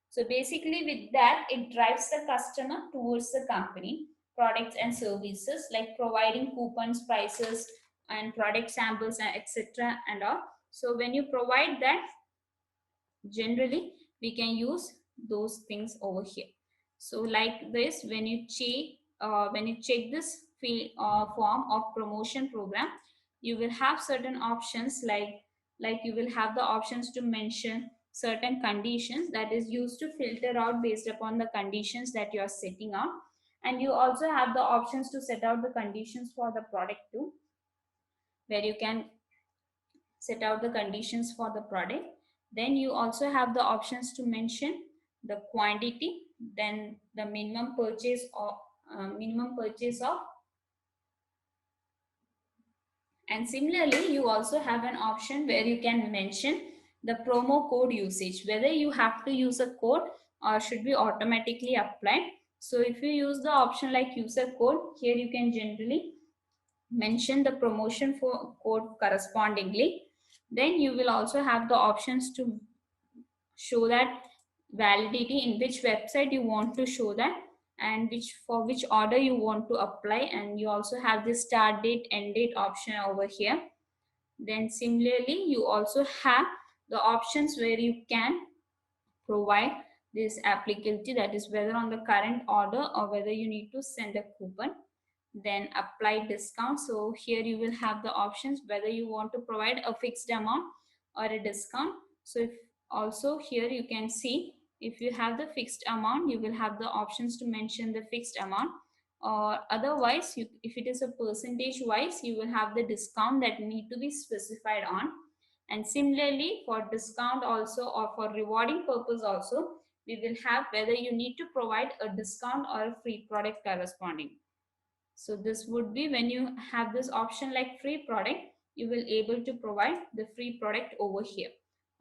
So basically with that it drives the customer towards the company products and services, like providing coupons, prices and product samples and etc and all. So when you provide that, generally we can use those things over here. So like this, when you check this form of promotion program, you will have certain options like you will have the options to mention certain conditions that is used to filter out based upon the conditions that you are setting out. And you also have the options to set out the conditions for the product too, where you can set out the conditions for the product. Then you also have the options to mention the quantity, then the minimum purchase of, and similarly you also have an option where you can mention the promo code usage, whether you have to use a code or should be automatically applied. So if you use the option like user code, here you can generally mention the promotion for code correspondingly. Then you will also have the options to show that validity, in which website you want to show that, and for which order you want to apply. And you also have the start date end date option over here. Then similarly you also have the options where you can provide this applicability, that is whether on the current order or whether you need to send a coupon. Then apply discount. So here you will have the options whether you want to provide a fixed amount or a discount. So if also here you can see if you have the fixed amount, you will have the options to mention the fixed amount, or otherwise if it is a percentage wise, you will have the discount that need to be specified on. And similarly for discount also or for rewarding purpose also, we will have whether you need to provide a discount or a free product corresponding. So this would be when you have this option like free product, you will able to provide the free product over here,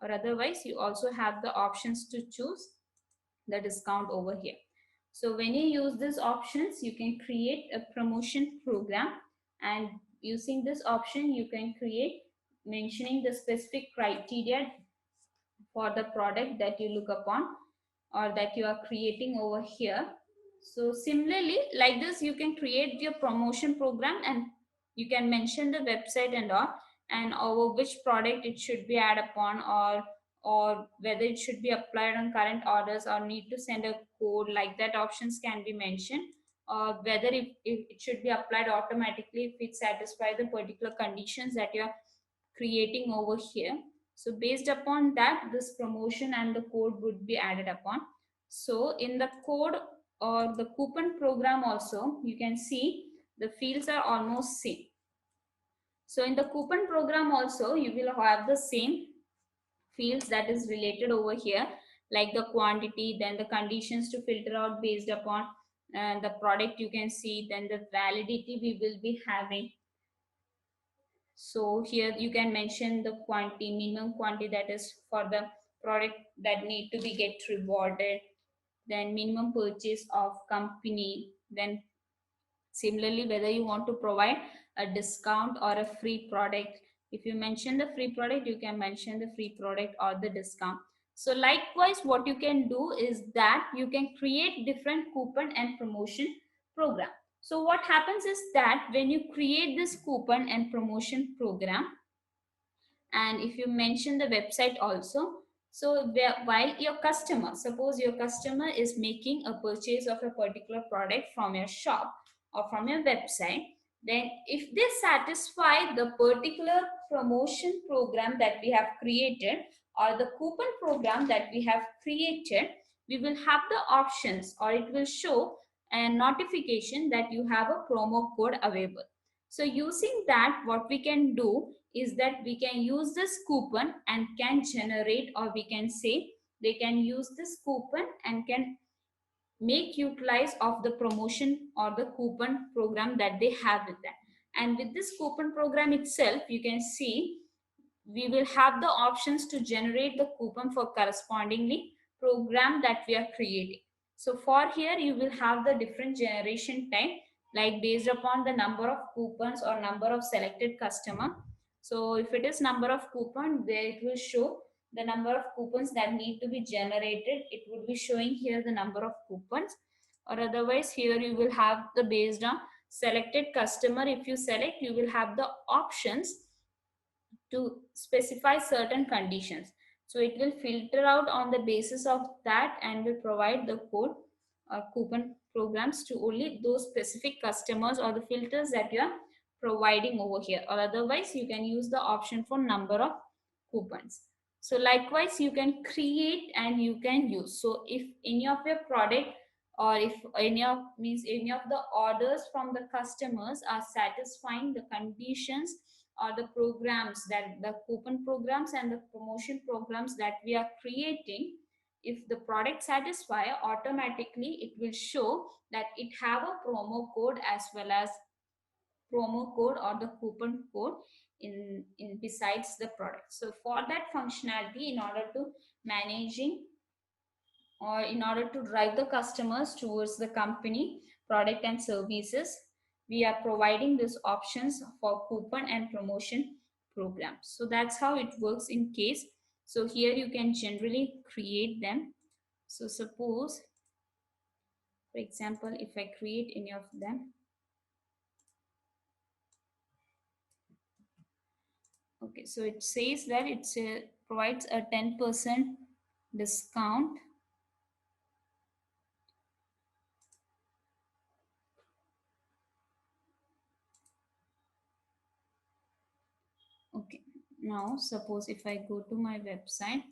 or otherwise you also have the options to choose the discount over here. So when you use these options, you can create a promotion program, and using this option you can create mentioning the specific criteria for the product that you look upon or that you are creating over here. So similarly, like this, you can create your promotion program and you can mention the website and all, and over which product it should be added upon, or whether it should be applied on current orders or need to send a code, like that options can be mentioned, or whether if it should be applied automatically if it satisfies the particular conditions that you are creating over here. So based upon that, this promotion and the code would be added upon. So in the code or the coupon program also, you can see the fields are almost same. So in the coupon program also, you will have the same fields that is related over here, like the quantity, then the conditions to filter out based upon the product you can see, then the validity we will be having. So here you can mention the quantity, minimum quantity that is for the product that need to be get rewarded, then minimum purchase of company, then similarly whether you want to provide a discount or a free product. If you mention the free product, you can mention the free product or the discount. So likewise, what you can do is that you can create different coupon and promotion program. So what happens is that when you create this coupon and promotion program, and if you mention the website also, so while your customer, suppose your customer is making a purchase of a particular product from your shop or from your website, then if they satisfy the particular promotion program that we have created or the coupon program that we have created, we will have the options, or it will show a notification that you have a promo code available. So using that, what we can do is that we can use this coupon and can generate, or we can say they can use this coupon and can make utilize of the promotion or the coupon program that they have with that. And with this coupon program itself, you can see we will have the options to generate the coupon for correspondingly program that we are creating. So for here, you will have the different generation type, like based upon the number of coupons or number of selected customer. So if it is number of coupon, there it will show the number of coupons that need to be generated. It would be showing here the number of coupons, or otherwise here you will have the based on selected customer. If you select, you will have the options to specify certain conditions. So it will filter out on the basis of that and will provide the code or coupon programs to only those specific customers or the filters that you are providing over here, or otherwise you can use the option for number of coupons. So likewise, you can create and you can use. So if any of your product, or if any of any of the orders from the customers are satisfying the conditions or the programs, that the coupon programs and the promotion programs that we are creating, if the product satisfy, automatically it will show that it have a promo code as well as promo code or the coupon code in besides the product. So for that functionality, in order to managing or in order to drive the customers towards the company product and services, we are providing these options for coupon and promotion programs. So that's how it works in case. So here you can generally create them. So suppose, for example, if I create any of them, okay, so it says that it provides a 10% discount. Okay, now suppose if I go to my website,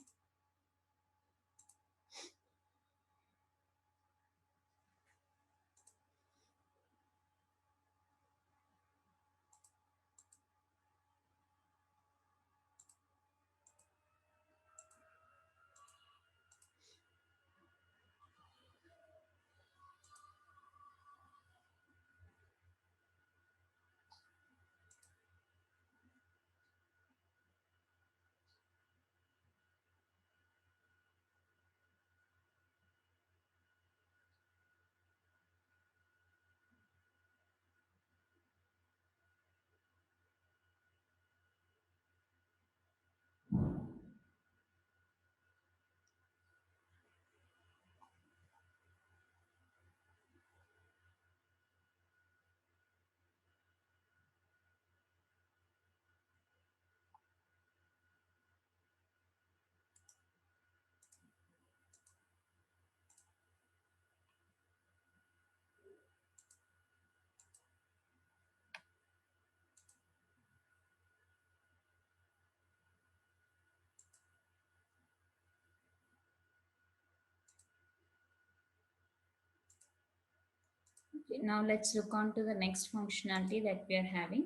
Okay, now let's look on to the next functionality that we are having.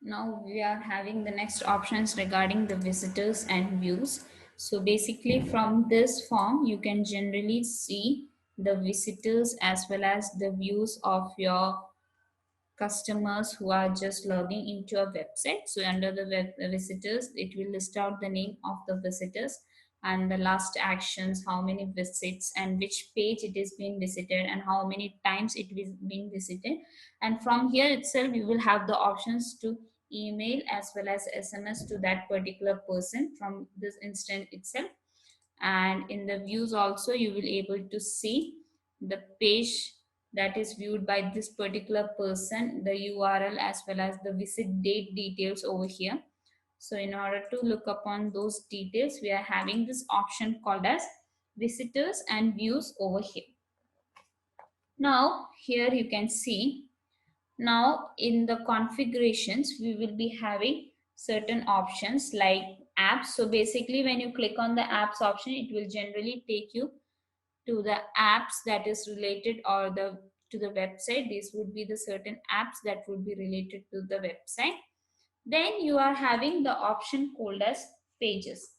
Now we are having the next options regarding the visitors and views. So basically from this form, you can generally see the visitors as well as the views of your customers who are just logging into a website. So under the web visitors, it will list out the name of the visitors and the last actions, how many visits and which page it is being visited and how many times it is being visited. And from here itself, you will have the options to email as well as SMS to that particular person from this instant itself. And in the views also, you will able to see the page that is viewed by this particular person, the URL as well as the visit date details over here. So in order to look upon those details, we are having this option called as visitors and views over here. Now here you can see, now in the configurations we will be having certain options like apps. So basically when you click on the apps option, it will generally take you to the apps that is related or the to the website. These would be the certain apps that would be related to the website. Then you are having the option called as pages.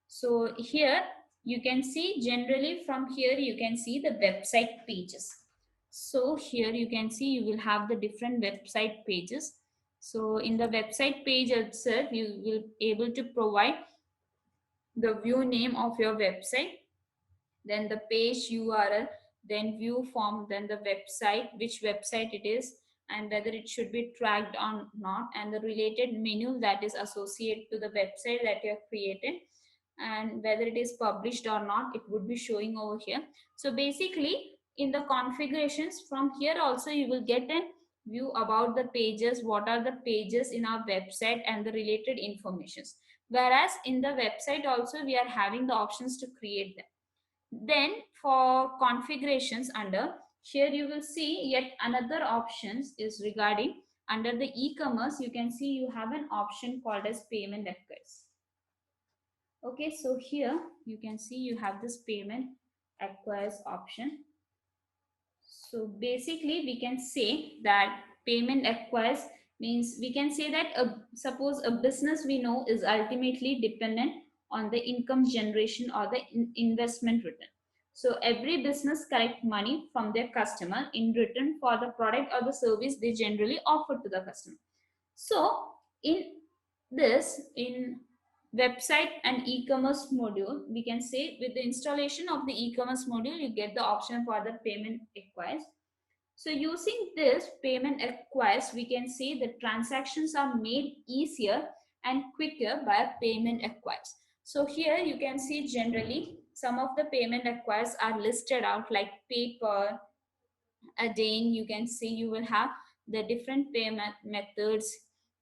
So here you can see, generally from here you can see the website pages. So here you can see you will have the different website pages. So in the website page itself, you will able to provide the view name of your website, then the page URL, then view form, then the website, which website it is, and whether it should be tracked or not, and the related menu that is associated to the website that you have created, and whether it is published or not, it would be showing over here. So basically, in the configurations from here also, you will get a view about the pages, what are the pages in our website and the related informations. Whereas in the website also, we are having the options to create them. Then for configurations under here, you will see yet another options is regarding under the e-commerce. You can see you have an option called as payment request. Okay, so here you can see you have this payment acquires option. So basically we can say that payment acquires means we can say that suppose a business we know is ultimately dependent on the income generation or the investment return. So every business collect money from their customer in return for the product or the service they generally offer to the customer. So in this, in website and e-commerce module, we can say with the installation of the e-commerce module, you get the option for the payment acquires. So using this payment acquires, we can say the transactions are made easier and quicker by payment acquires. So here you can see generally some of the payment acquires are listed out like PayPal. Again, you can see you will have the different payment methods.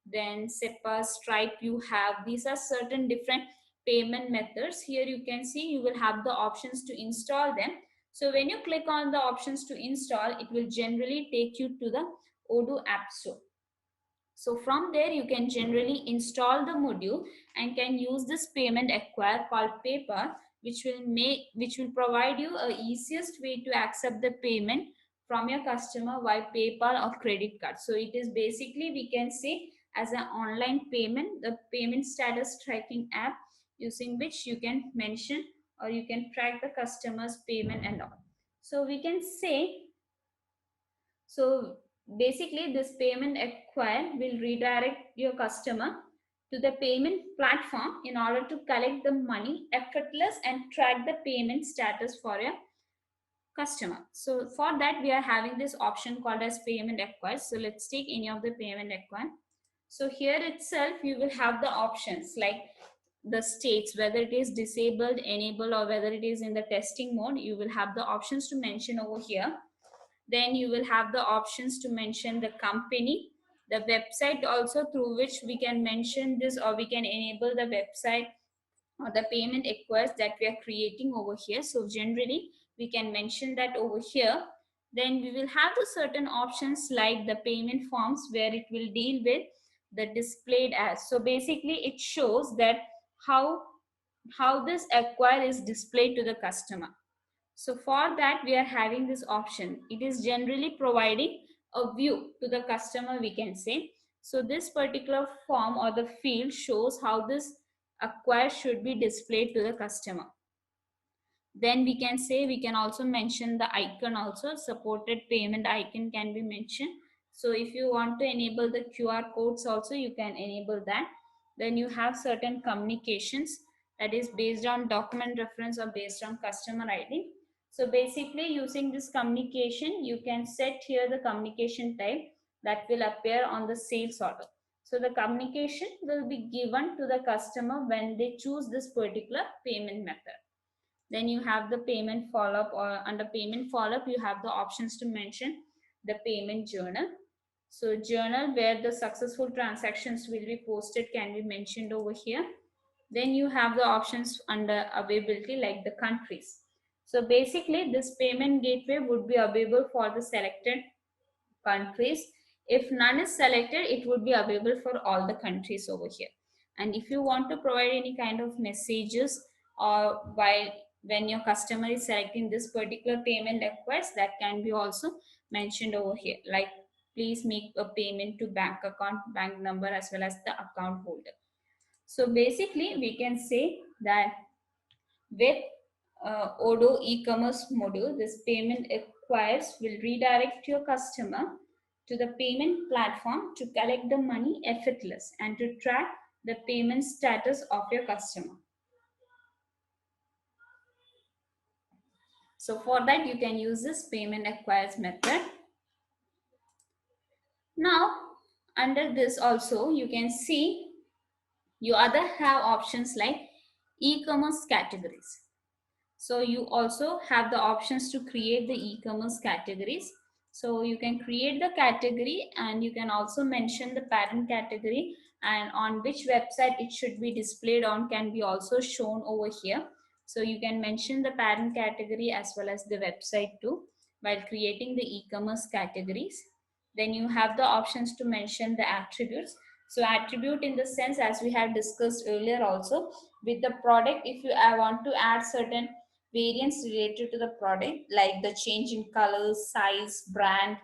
Then SEPA, Stripe, you have these are certain different payment methods. Here you can see you will have the options to install them. So when you click on the options to install, it will generally take you to the Odoo App Store. So from there you can generally install the module and can use this payment acquire called PayPal, which will provide you a easiest way to accept the payment from your customer via PayPal or credit card. So it is basically, we can say, as an online payment, the payment status tracking app using which you can mention or you can track the customer's payment and all. So we can say, so basically this payment acquire will redirect your customer to the payment platform in order to collect the money effortless and track the payment status for your customer. So for that we are having this option called as payment acquire. So let's take any of the payment acquire. So here itself you will have the options like the states, whether it is disabled, enabled, or whether it is in the testing mode. You will have the options to mention over here. Then you will have the options to mention the company, the website also through which we can mention this or we can enable the website or the payment request that we are creating over here. So generally we can mention that over here. Then we will have the certain options like the payment forms where it will deal with the displayed as. So basically it shows that how this acquire is displayed to the customer. So for that, we are having this option. It is generally providing a view to the customer, we can say. So this particular form or the field shows how this acquire should be displayed to the customer. Then we can say, we can also mention the icon also. Supported payment icon can be mentioned. So if you want to enable the QR codes also, you can enable that. Then you have certain communications that is based on document reference or based on customer ID. So basically using this communication, you can set here the communication type that will appear on the sales order. So the communication will be given to the customer when they choose this particular payment method. Then you have the payment follow-up, or under payment follow-up you have the options to mention the payment journal. So journal where the successful transactions will be posted can be mentioned over here. Then you have the options under availability like the countries. So basically this payment gateway would be available for the selected countries. If none is selected, it would be available for all the countries over here. And if you want to provide any kind of messages or while when your customer is selecting this particular payment request, that can be also mentioned over here, like please make a payment to bank account, bank number, as well as the account holder. So basically we can say that with Odoo E-Commerce module, this payment acquires will redirect your customer to the payment platform to collect the money effortless and to track the payment status of your customer. So for that, you can use this payment acquires method. Now, under this also, you can see you other have options like e-commerce categories. So you also have the options to create the e-commerce categories. So you can create the category and you can also mention the parent category, and on which website it should be displayed on can be also shown over here. So you can mention the parent category as well as the website too while creating the e-commerce categories. Then you have the options to mention the attributes. So attribute in the sense, as we have discussed earlier also, with the product, if you want to add certain variants related to the product like the change in colors, size, brand,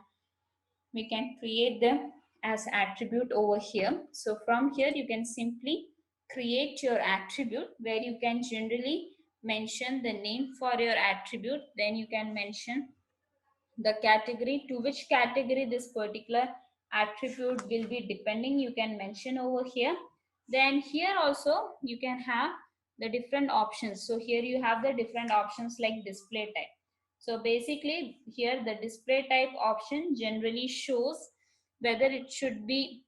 we can create them as attribute over here. So from here you can simply create your attribute where you can generally mention the name for your attribute. Then you can mention the category, to which category this particular attribute will be depending, you can mention over here. Then here also you can have the different options. So here you have the different options like display type. So basically here the display type option generally shows whether it should be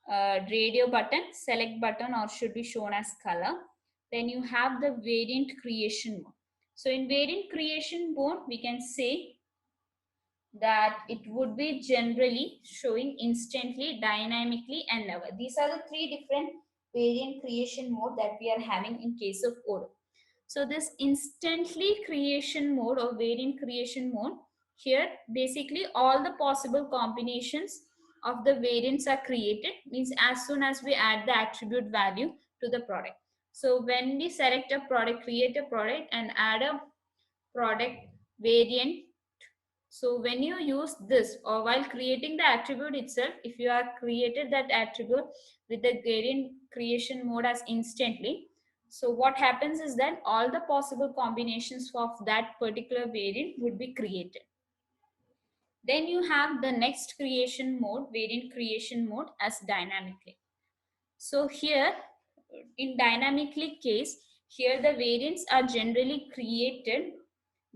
radio button, select button, or should be shown as color. Then you have the variant creation mode. So in variant creation mode we can say that it would be generally showing instantly, dynamically, and never. These are the three different variant creation mode that we are having in case of Odoo. So this instantly creation mode or variant creation mode, here basically all the possible combinations of the variants are created, means as soon as we add the attribute value to the product. So when we select a product, create a product and add a product variant, so when you use this or while creating the attribute itself, if you have created that attribute with the variant creation mode as instantly, so what happens is that all the possible combinations of that particular variant would be created. Then you have the next creation mode, variant creation mode, as dynamically. So here in dynamically case, here the variants are generally created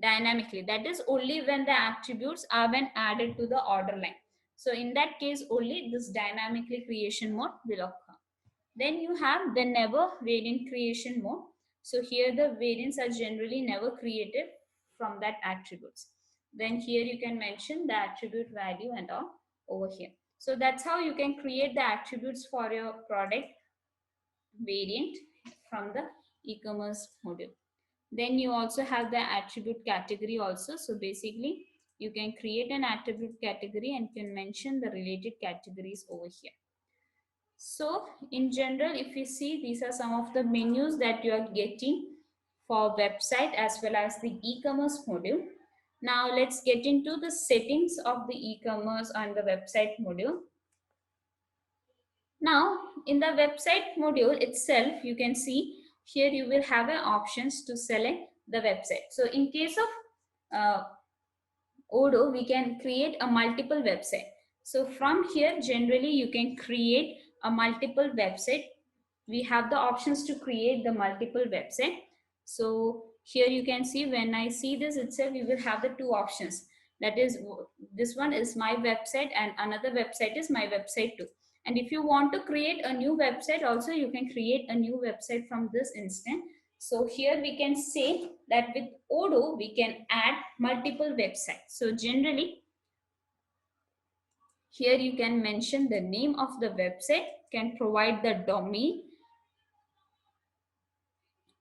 dynamically. That is only when the attributes are when added to the order line. So in that case only this dynamically creation mode will occur. Then you have the never variant creation mode. So here the variants are generally never created from that attributes. Then here you can mention the attribute value and all over here. So that's how you can create the attributes for your product variant from the e-commerce module. Then you also have the attribute category also. So basically you can create an attribute category and can mention the related categories over here. So in general, if you see, these are some of the menus that you are getting for website as well as the e-commerce module. Now let's get into the settings of the e-commerce and the website module. Now in the website module itself, you can see here you will have an options to select the website. So in case of Odoo, we can create a multiple website. So from here, generally you can create a multiple website. We have the options to create the multiple website. So here you can see, when I see this itself, you will have the two options. That is, this one is my website and another website is my website too. And if you want to create a new website also, you can create a new website from this instance. So here we can say that with Odoo, we can add multiple websites. So generally, here you can mention the name of the website, can provide the domain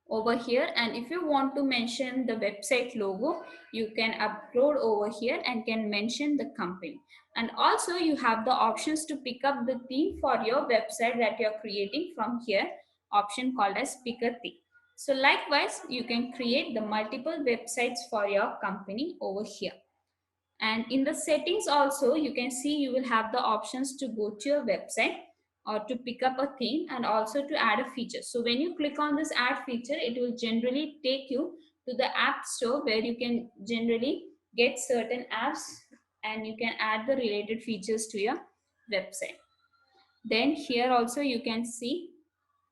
over here, and if you want to mention the website logo, you can upload over here and can mention the company. And also you have the options to pick up the theme for your website that you're creating from here, option called as pick a theme. So likewise, you can create the multiple websites for your company over here. And in the settings also, you can see you will have the options to go to your website or to pick up a theme and also to add a feature. So when you click on this add feature, it will generally take you to the app store where you can generally get certain apps and you can add the related features to your website. Then here also you can see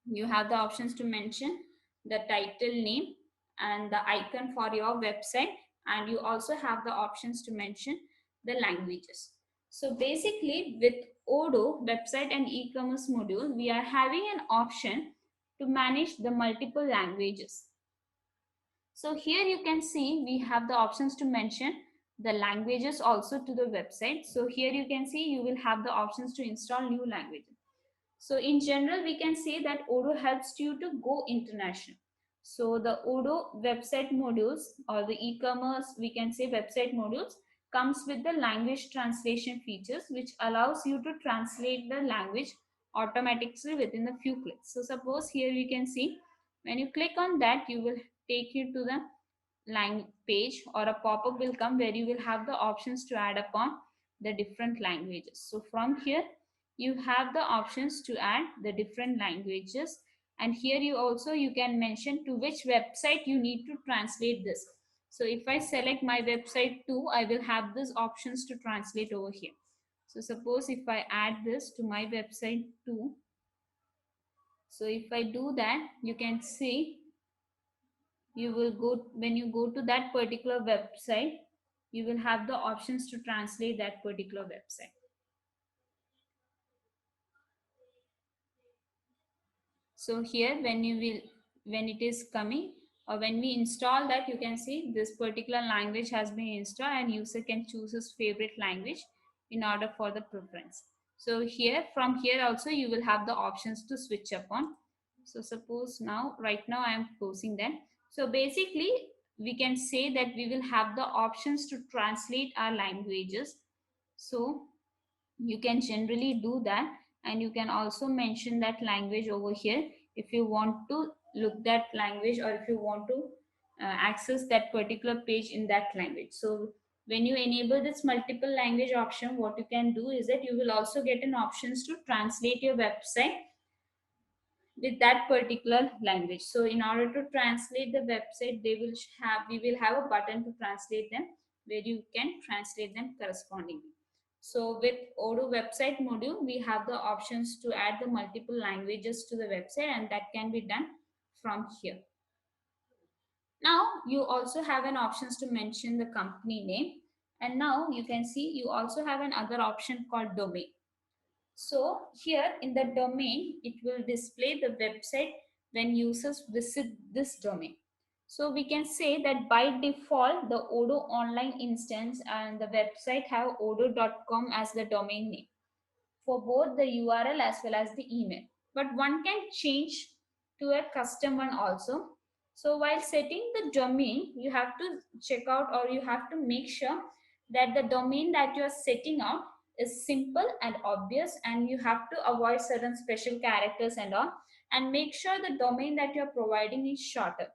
you have the options to mention the title name and the icon for your website, and you also have the options to mention the languages. So basically with Odoo website and e-commerce module, we are having an option to manage the multiple languages. So here you can see we have the options to mention the languages also to the website. So here you can see you will have the options to install new languages. So in general, we can say that Odoo helps you to go international. So the Odoo website modules or the e-commerce, we can say website modules, comes with the language translation features, which allows you to translate the language automatically within a few clicks. So suppose here you can see when you click on that, you will take you to the page, or a pop-up will come where you will have the options to add upon the different languages. So from here you have the options to add the different languages, and here you can mention to which website you need to translate this. So if I select my website 2, I will have these options to translate over here. So suppose if I add this to my website 2, so if I do that, you can see you will go, when you go to that particular website, you will have the options to translate that particular website. So here when it is coming or when we install that, you can see this particular language has been installed and user can choose his favorite language in order for the preference. So here, from here also you will have the options to switch upon. So suppose now, right now I am closing that. So basically we can say that we will have the options to translate our languages. So you can generally do that, and you can also mention that language over here if you want to look that language, or if you want to access that particular page in that language. So when you enable this multiple language option, what you can do is that you will also get an options to translate your website with that particular language. So in order to translate the website, we will have a button to translate them where you can translate them correspondingly. So with Odoo website module, we have the options to add the multiple languages to the website, and that can be done from here. Now you also have an options to mention the company name, and now you can see you also have another option called domain. So here in the domain, it will display the website when users visit this domain. So we can say that by default, the Odoo online instance and the website have odoo.com as the domain name for both the URL as well as the email. But one can change to a custom one also. So while setting the domain, you have to check out, or you have to make sure that the domain that you are setting out is simple and obvious, and you have to avoid certain special characters and all, and make sure the domain that you are providing is shorter.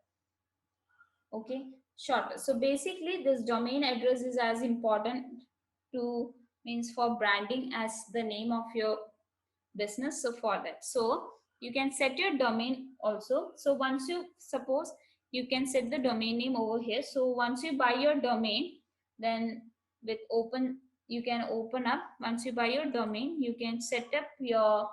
Okay, shorter. So basically this domain address is as important to means for branding as the name of your business. So for that, so you can set your domain also. So once you suppose you can set the domain name over here. So once you buy your domain, then with open you can open up. Once you buy your domain, you can set up your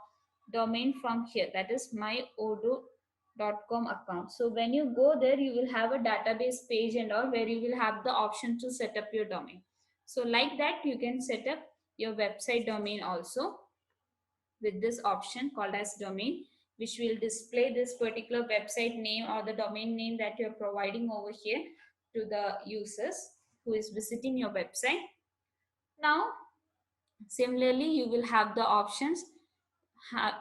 domain from here, that is my odoo.com account. So when you go there, you will have a database page and all, where you will have the option to set up your domain. So like that you can set up your website domain also with this option called as domain, which will display this particular website name or the domain name that you're providing over here to the users who is visiting your website. Now similarly you will have the options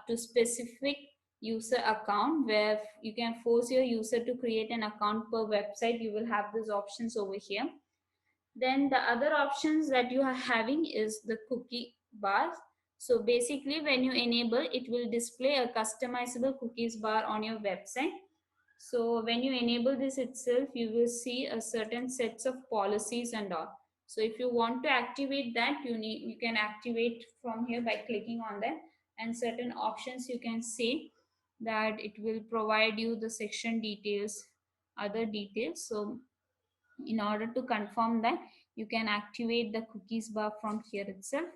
to specific user account, where you can force your user to create an account per website. You will have these options over here. Then the other options that you are having is the cookie bar. So basically when you enable, it will display a customizable cookies bar on your website. So when you enable this itself, you will see a certain sets of policies and all. So if you want to activate that, you can activate from here by clicking on that, and certain options you can see that it will provide you the section details, other details. So in order to confirm that, you can activate the cookies bar from here itself.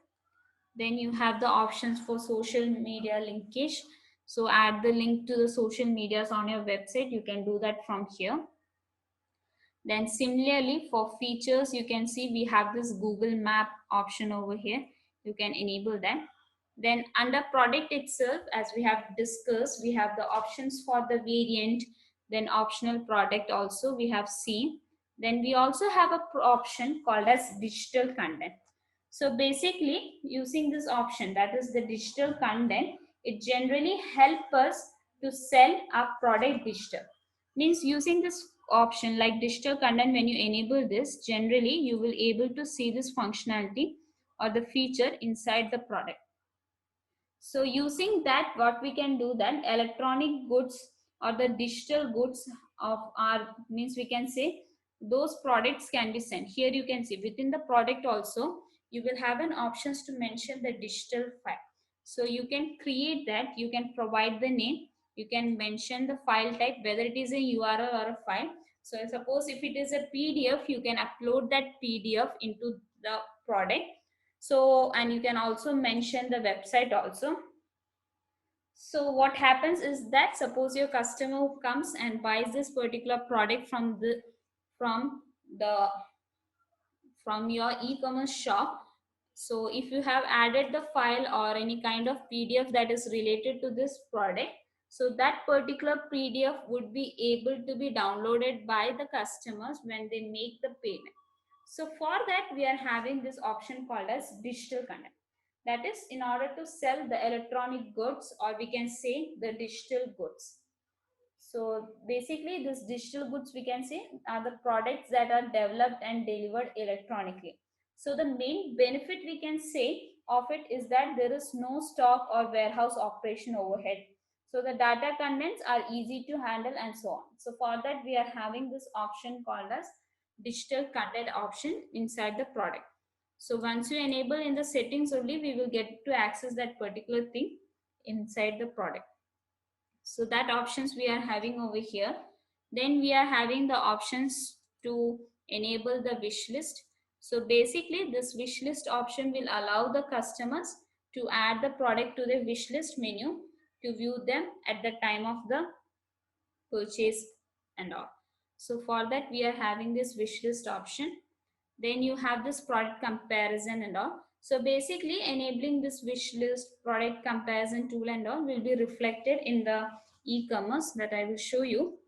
Then you have the options for social media linkage. So add the link to the social medias on your website, you can do that from here. Then similarly for features, you can see we have this Google Map option over here. You can enable that. Then under product itself, as we have discussed, we have the options for the variant, then optional product also we have seen. Then we also have a option called as digital content. So basically using this option, that is the digital content, it generally helps us to sell our product digital. Means using this option like digital content, when you enable this, generally you will able to see this functionality or the feature inside the product. So using that, what we can do, that electronic goods or the digital goods of our, means we can say those products can be sent. Here you can see within the product also you will have an options to mention the digital file. So you can create that, you can provide the name, you can mention the file type, whether it is a URL or a file. So suppose if it is a PDF, you can upload that PDF into the product. So and you can also mention the website also. So what happens is that suppose your customer comes and buys this particular product from the from the from your e-commerce shop. So if you have added the file or any kind of PDF that is related to this product, so that particular PDF would be able to be downloaded by the customers when they make the payment. So for that we are having this option called as digital content. That is in order to sell the electronic goods, or we can say the digital goods. So basically this digital goods we can say are the products that are developed and delivered electronically. So the main benefit we can say of it is that there is no stock or warehouse operation overhead. So the data contents are easy to handle and so on. So for that we are having this option called as digital content option inside the product. So once you enable in the settings only, we will get to access that particular thing inside the product. So that options we are having over here. Then we are having the options to enable the wish list. So basically this wish list option will allow the customers to add the product to the wish list menu to view them at the time of the purchase and all. So for that we are having this wish list option. Then you have this product comparison and all. So basically enabling this wish list, product comparison tool and all will be reflected in the e-commerce that I will show you.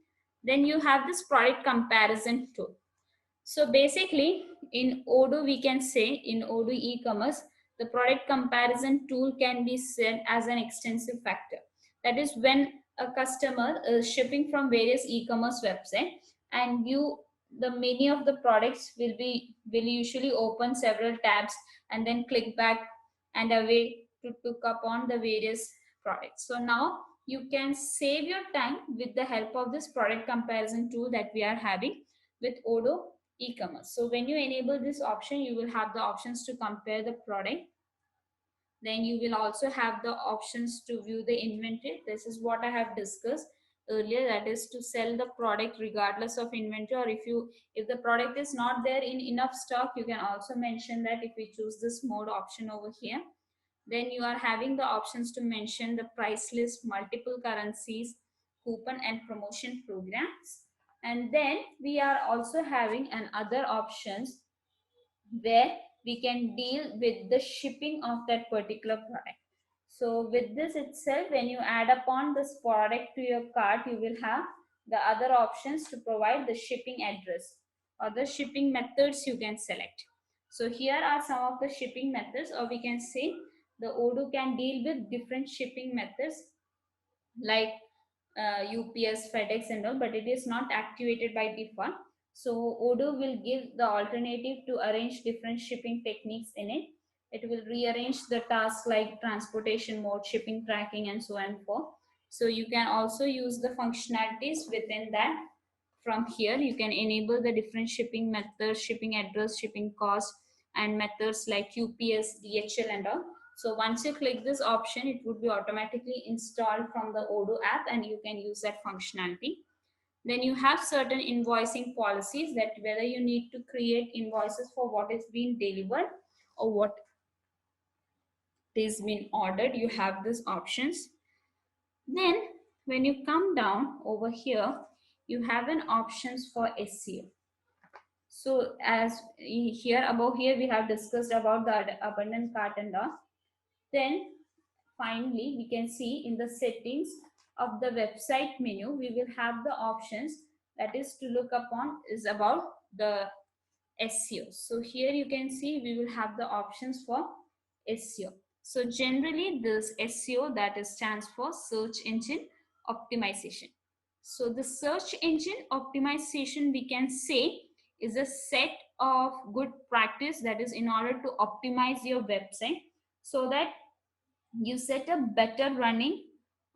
Then you have this product comparison tool. So basically in Odoo we can say, in Odoo e-commerce, the product comparison tool can be set as an extensive factor. That is when a customer is shipping from various e-commerce website, and you the many of the products will usually open several tabs and then click back and away to look upon the various products. So now you can save your time with the help of this product comparison tool that we are having. with Odoo E-Commerce. So when you enable this option, you will have the options to compare the product. Then you will also have the options to view the inventory. This is what I have discussed earlier, that is to sell the product regardless of inventory, or if the product is not there in enough stock, you can also mention that if we choose this mode option over here. Then you are having the options to mention the price list, multiple currencies, coupon and promotion programs. And then we are also having an other options where we can deal with the shipping of that particular product. So with this itself, when you add upon this product to your cart, you will have the other options to provide the shipping address or the shipping methods you can select. So here are some of the shipping methods, or we can say the Odoo can deal with different shipping methods like UPS, FedEx and all, but it is not activated by default. So Odoo will give the alternative to arrange different shipping techniques in it. It will rearrange the tasks like transportation mode, shipping tracking and so on and forth. So you can also use the functionalities within that. From here you can enable the different shipping methods, shipping address, shipping cost and methods like UPS, DHL and all. So once you click this option, it would be automatically installed from the Odoo app and you can use that functionality. Then you have certain invoicing policies, that whether you need to create invoices for what is being delivered or what is being ordered, you have these options. Then when you come down over here, you have an options for SEO. So as here above here we have discussed about the abundant cart and all. Then finally we can see in the settings of the website menu, we will have the options that is to look upon is about the SEO. So here you can see we will have the options for SEO. So generally this SEO, that is stands for search engine optimization. So the search engine optimization, we can say, is a set of good practice that is in order to optimize your website so that you set a better running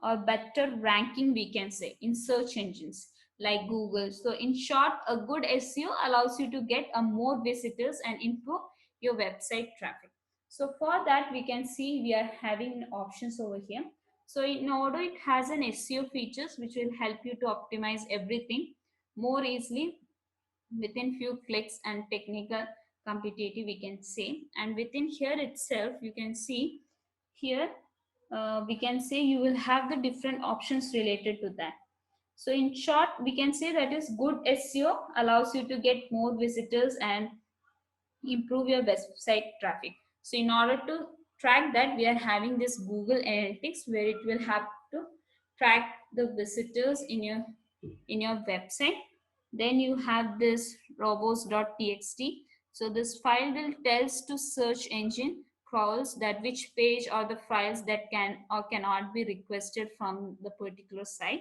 or better ranking, we can say, in search engines like Google. So in short, a good SEO allows you to get a more visitors and improve your website traffic. So for that we can see we are having options over here. So in order, it has an SEO features which will help you to optimize everything more easily within few clicks and technical competitive, we can say. And within here itself you can see here we can say you will have the different options related to that. So in short, we can say that is good SEO allows you to get more visitors and improve your website traffic. So in order to track that, we are having this Google Analytics where it will have to track the visitors in your website. Then you have this robots.txt. So this file will tells to search engine crawls that which page or the files that can or cannot be requested from the particular site.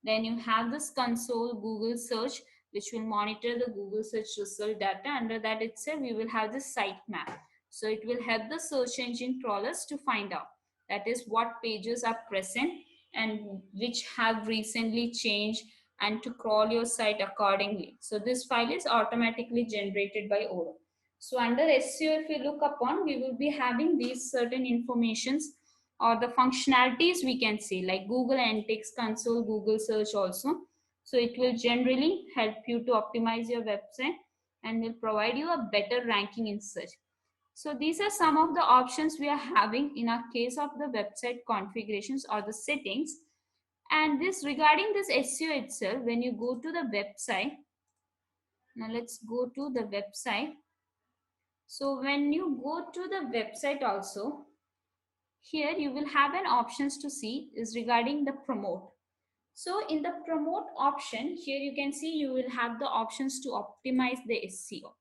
Then you have this console Google search, which will monitor the Google search result data. Under that itself, we will have the site map. So it will help the search engine crawlers to find out, that is, what pages are present and which have recently changed, and to crawl your site accordingly. So this file is automatically generated by Odoo. So under SEO, if you look upon, we will be having these certain informations or the functionalities, we can see, like Google Analytics console, Google search also. So it will generally help you to optimize your website and will provide you a better ranking in search. So these are some of the options we are having in our case of the website configurations or the settings. And this regarding this SEO itself, when you go to the website, now let's go to the website. So when you go to the website also, here you will have an options to see is regarding the promote. So in the promote option, here you can see you will have the options to optimize the SEO.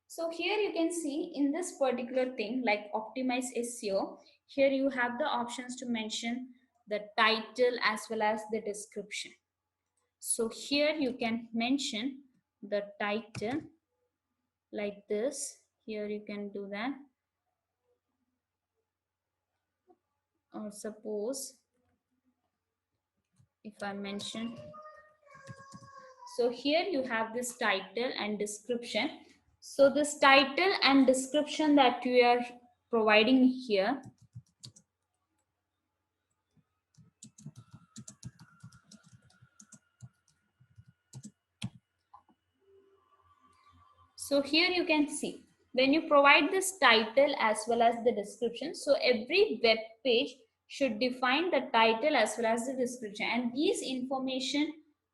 So here you can see in this particular thing like optimize SEO, here you have the options to mention the title as well as the description. So here you can mention the title like this. Here you can do that. Or suppose if I mention, So here you have this title and description. So this title and description that we are providing here, so here you can see when you provide this title as well as the description, so every web page should define the title as well as the description, and these information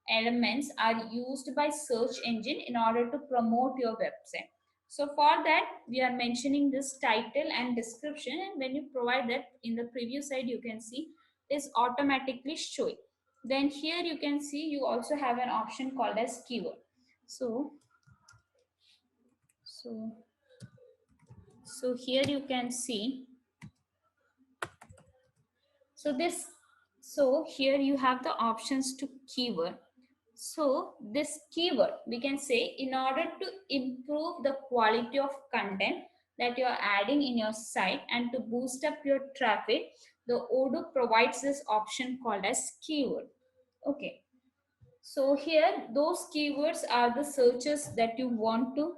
elements are used by search engine in order to promote your website. So for that we are mentioning this title and description, and when you provide that in the preview side you can see is automatically showing. Then here you can see you also have an option called as keyword. So so so here you can see, so here you have the options to keyword. So this keyword we can say in order to improve the quality of content that you are adding in your site and to boost up your traffic, the Odoo provides this option called as keyword. Okay, so here those keywords are the searches that you want to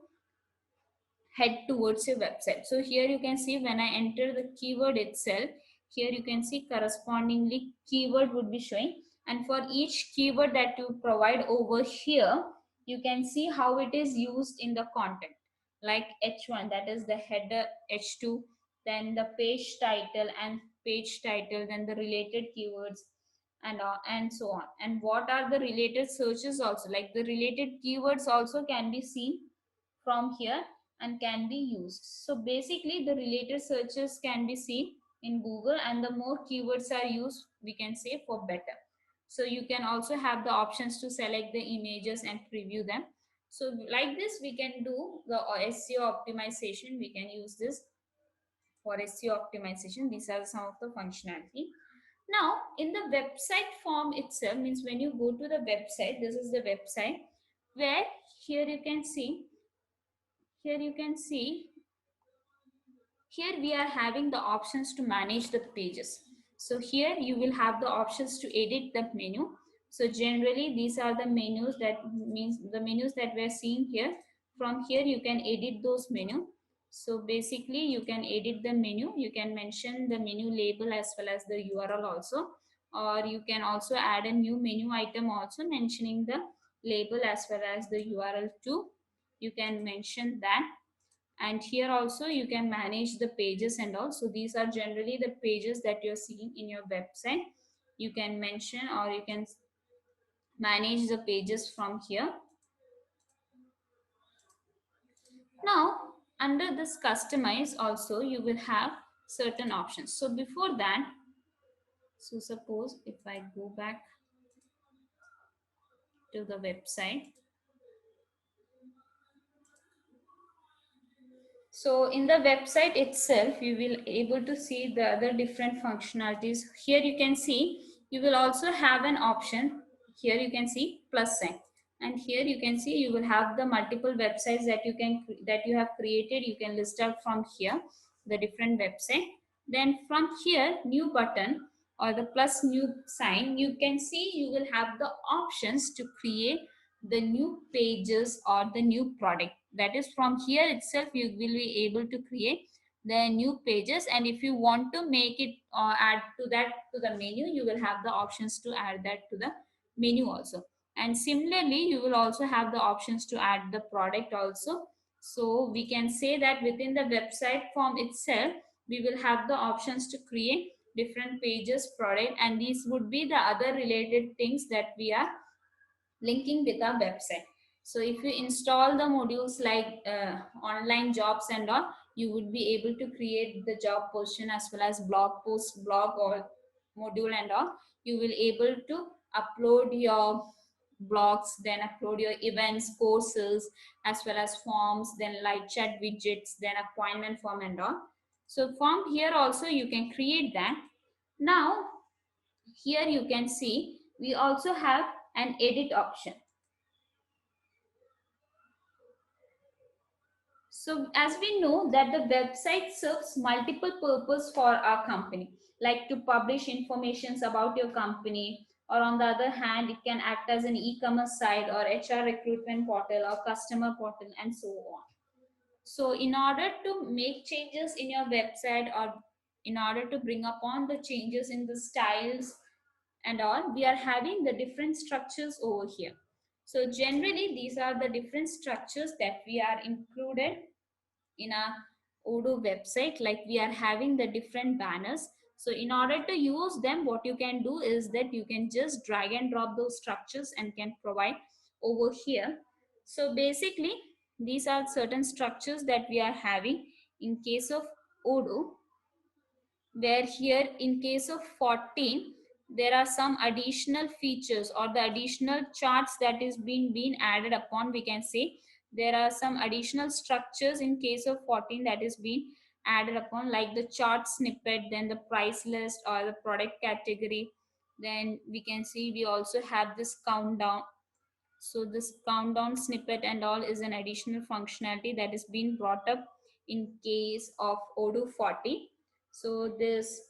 head towards your website. So here you can see when I enter the keyword itself, here you can see correspondingly keyword would be showing, and for each keyword that you provide over here you can see how it is used in the content, like h1 that is the header, h2 then the page title and page title, then the related keywords and so on, and what are the related searches also, like the related keywords also can be seen from here and can be used. So basically the related searches can be seen in Google, and the more keywords are used we can say for better. So you can also have the options to select the images and preview them. So like this we can do the SEO optimization, we can use this for SEO optimization. These are some of the functionality. Now in the website form itself, means when you go to the website, this is the website where here you can see, here you can see here we are having the options to manage the pages. So here you will have the options to edit the menu. So generally these are the menus, that means the menus that we're seeing here. From here you can edit those menu. So basically you can edit the menu, you can mention the menu label as well as the URL also, or you can also add a new menu item also mentioning the label as well as the URL too. You can mention that, and here also you can manage the pages and all. So these are generally the pages that you're seeing in your website. You can mention or you can manage the pages from here. Now under this customize also you will have certain options. So before that, so suppose if I go back to the website, so in the website itself, you will able to see the other different functionalities. Here you can see, you will also have an option. Here you can see plus sign. And here you can see you will have the multiple websites that you have created. You can list out from here the different website. Then from here, new button or the plus new sign, you can see you will have the options to create the new pages or the new product. That is from here itself you will be able to create the new pages, and if you want to make it or add to that to the menu, you will have the options to add that to the menu also. And similarly you will also have the options to add the product also. So we can say that within the website form itself we will have the options to create different pages, product, and these would be the other related things that we are linking with our website. So if you install the modules like online jobs and all, you would be able to create the job portion as well as blog post, blog or module and all. You will able to upload your blogs, then upload your events, courses, as well as forms, then live chat widgets, then appointment form and all. So from here also you can create that. Now here you can see we also have an edit option. So as we know that the website serves multiple purpose for our company, like to publish informations about your company, or on the other hand it can act as an e-commerce site or HR recruitment portal or customer portal and so on. So in order to make changes in your website or in order to bring upon the changes in the styles and all, we are having the different structures over here. So generally these are the different structures that we are included in a Odoo website. Like we are having the different banners. So in order to use them, what you can do is that you can just drag and drop those structures and can provide over here. So basically these are certain structures that we are having in case of Odoo, where here in case of 14 there are some additional features or the additional charts that is being added upon. We can say there are some additional structures in case of 14 that is being added upon, like the chart snippet, then the price list or the product category. Then we can see we also have this countdown. So this countdown snippet and all is an additional functionality that is being brought up in case of Odoo 40. So this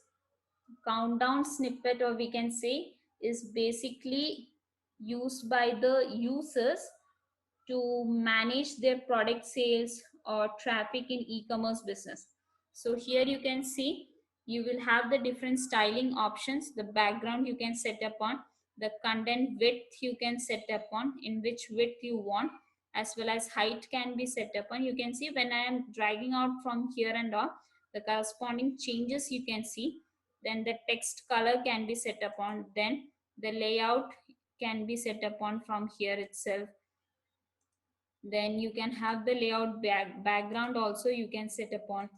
countdown snippet, or we can say, is basically used by the users to manage their product sales or traffic in e-commerce business. So here you can see you will have the different styling options. The background you can set upon, the content width you can set upon, in which width you want, as well as height can be set upon. You can see when I am dragging out from here and all, the corresponding changes you can see. Then the text color can be set upon, then the layout can be set upon from here itself. Then you can have the layout background also you can set upon.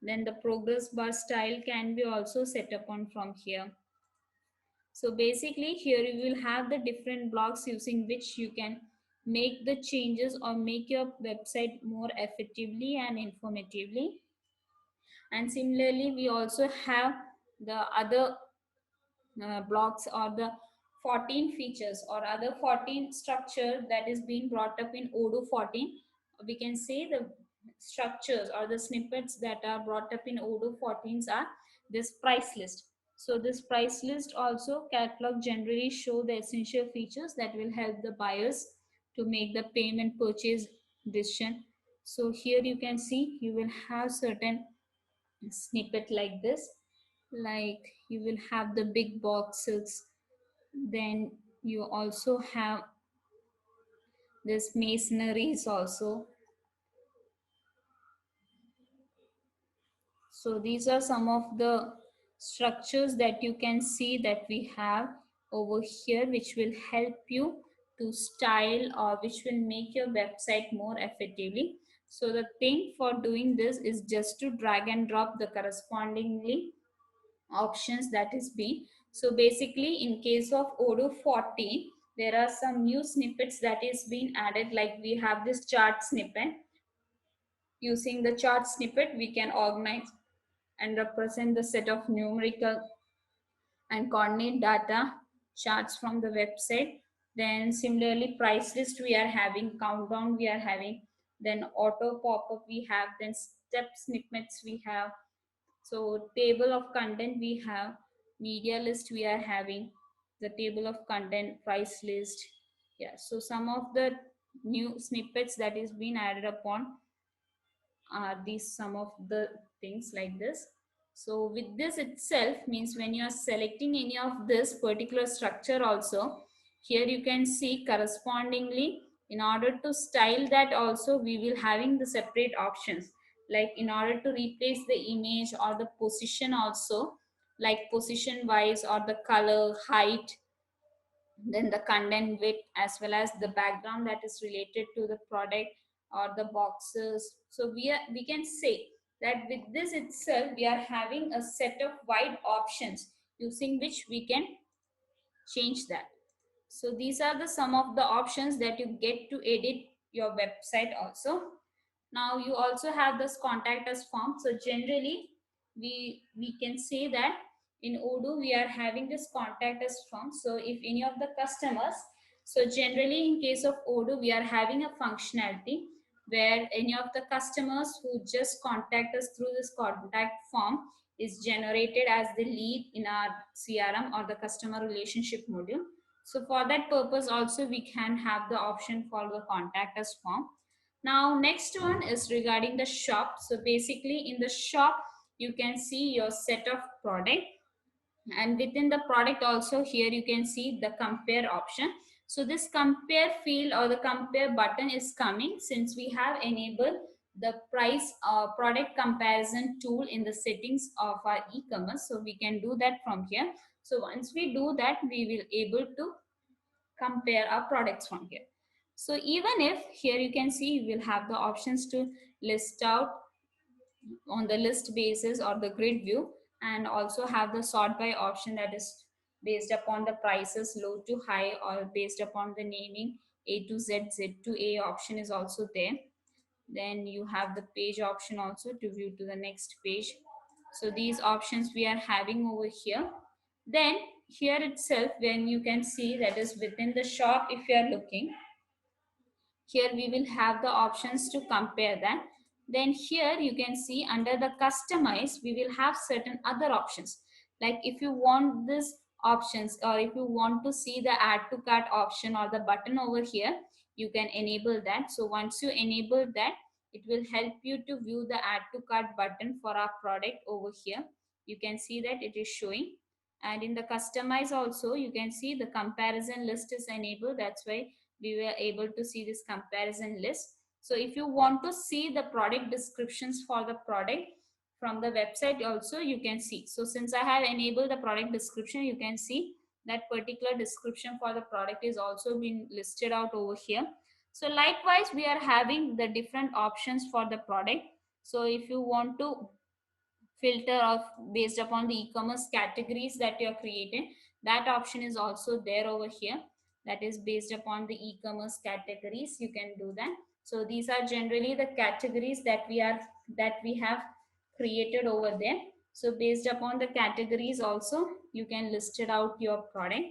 Then the progress bar style can be also set upon from here. So basically here you will have the different blocks using which you can make the changes or make your website more effectively and informatively. And similarly we also have the other blocks or the 14 features or other 14 structure that is being brought up in Odoo 14. We can say the structures or the snippets that are brought up in Odoo 14s are this price list. So this price list also catalog generally show the essential features that will help the buyers to make the payment purchase decision. So here you can see you will have certain snippet like this, like you will have the big boxes, then you also have this masonries also. So these are some of the structures that you can see that we have over here, which will help you to style or which will make your website more effectively. So the thing for doing this is just to drag and drop the correspondingly options that is being. So basically in case of Odoo 14 there are some new snippets that is being added, like we have this chart snippet. Using the chart snippet we can organize and represent the set of numerical and coordinate data charts from the website. Then similarly price list we are having, countdown we are having, then auto pop-up we have, then step snippets we have. So table of content we have, media list we are having, the table of content, price list. Yeah, so some of the new snippets that is being added upon are these some of the things like this. So with this itself means when you are selecting any of this particular structure also, here you can see correspondingly in order to style that also we will having the separate options, like in order to replace the image or the position also, like position wise or the color, height, then the content width, as well as the background that is related to the product or the boxes. So we can say that with this itself we are having a set of wide options using which we can change that. So these are the some of the options that you get to edit your website also. Now you also have this contact us form. So generally we can say that in Odoo we are having this contact us form. So if any of the customers, so generally in case of Odoo we are having a functionality where any of the customers who just contact us through this contact form is generated as the lead in our CRM or the customer relationship module. So for that purpose also we can have the option for the contact us form. Now next one is regarding the shop. So basically in the shop you can see your set of product, and within the product also here you can see the compare option. So this compare field or the compare button is coming since we have enabled the price product comparison tool in the settings of our e-commerce. So we can do that from here. So once we do that we will able to compare our products from here. So even if here you can see you will have the options to list out on the list basis or the grid view, and also have the sort by option that is based upon the prices low to high or based upon the naming A to Z, Z to A option is also there. Then you have the page option also to view to the next page. So these options we are having over here. Then here itself when you can see that is within the shop, if you are looking here we will have the options to compare that. Then here you can see under the customize we will have certain other options, like if you want this options or if you want to see the add to cart option or the button over here, you can enable that. So once you enable that, it will help you to view the add to cart button for our product over here. You can see that it is showing. And in the customize also you can see the comparison list is enabled. That's why we were able to see this comparison list. So if you want to see the product descriptions for the product from the website also you can see. So since I have enabled the product description, you can see that particular description for the product is also been listed out over here. So likewise we are having the different options for the product. So if you want to filter of based upon the e-commerce categories that you are creating, that option is also there over here. That is based upon the e-commerce categories you can do that. So these are generally the categories that we have created over there. So based upon the categories also you can list it out your product,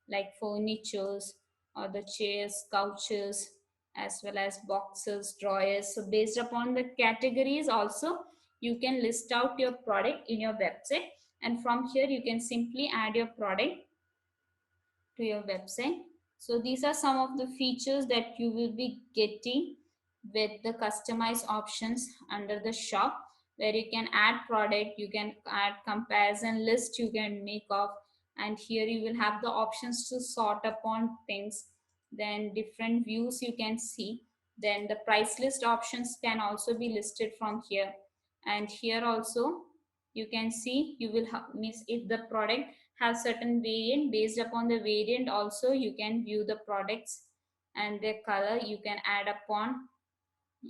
like furnitures or the chairs, couches, as well as boxes, drawers. So based upon the categories also you can list out your product in your website, and from here you can simply add your product to your website. So these are some of the features that you will be getting with the customized options under the shop, where you can add product, you can add comparison list you can make of, and here you will have the options to sort upon things. Then different views you can see. Then the price list options can also be listed from here. And here also you can see you will miss if the product have certain variant, based upon the variant also you can view the products and their color you can add upon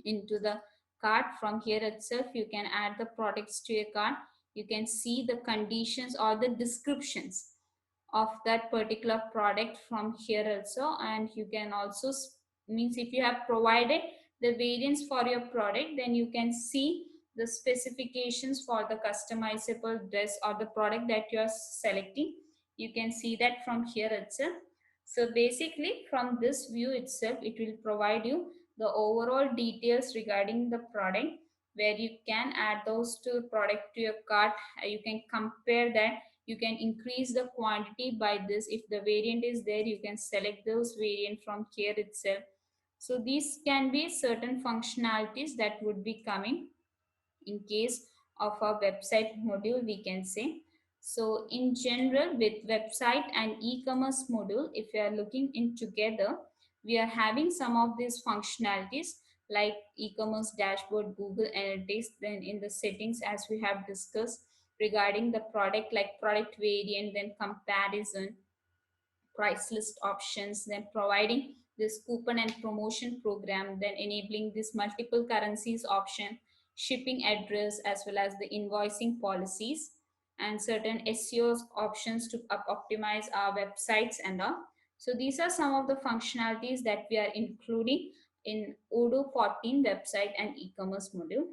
into the cart. From here itself you can add the products to a cart. You can see the conditions or the descriptions of that particular product from here also, and you can also means if you have provided the variants for your product, then you can see the specifications for the customizable dress or the product that you are selecting. You can see that from here itself. So basically from this view itself it will provide you the overall details regarding the product, where you can add those to product to your cart. You can compare that, you can increase the quantity by this. If the variant is there you can select those variant from here itself. So these can be certain functionalities that would be coming in case of a website module we can say. So in general with website and e-commerce module, if we are looking in together, we are having some of these functionalities like e-commerce dashboard, Google Analytics. Then in the settings as we have discussed regarding the product, like product variant, then comparison, price list options, then providing this coupon and promotion program, then enabling this multiple currencies option, shipping address, as well as the invoicing policies, and certain SEO options to optimize our websites and all. So these are some of the functionalities that we are including in Odoo 14 website and e-commerce module.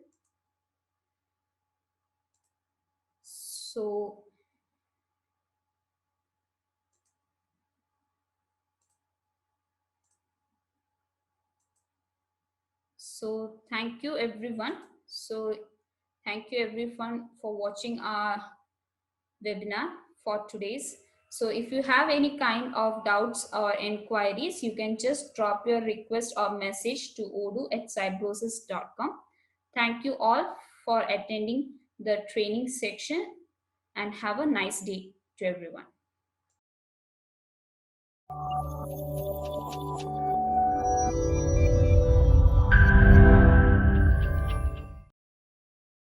So thank you everyone. So Thank you everyone for watching our webinar for today's. So if you have any kind of doubts or inquiries, you can just drop your request or message to odoo@cybrosys.com. Thank you all for attending the training section and have a nice day to everyone.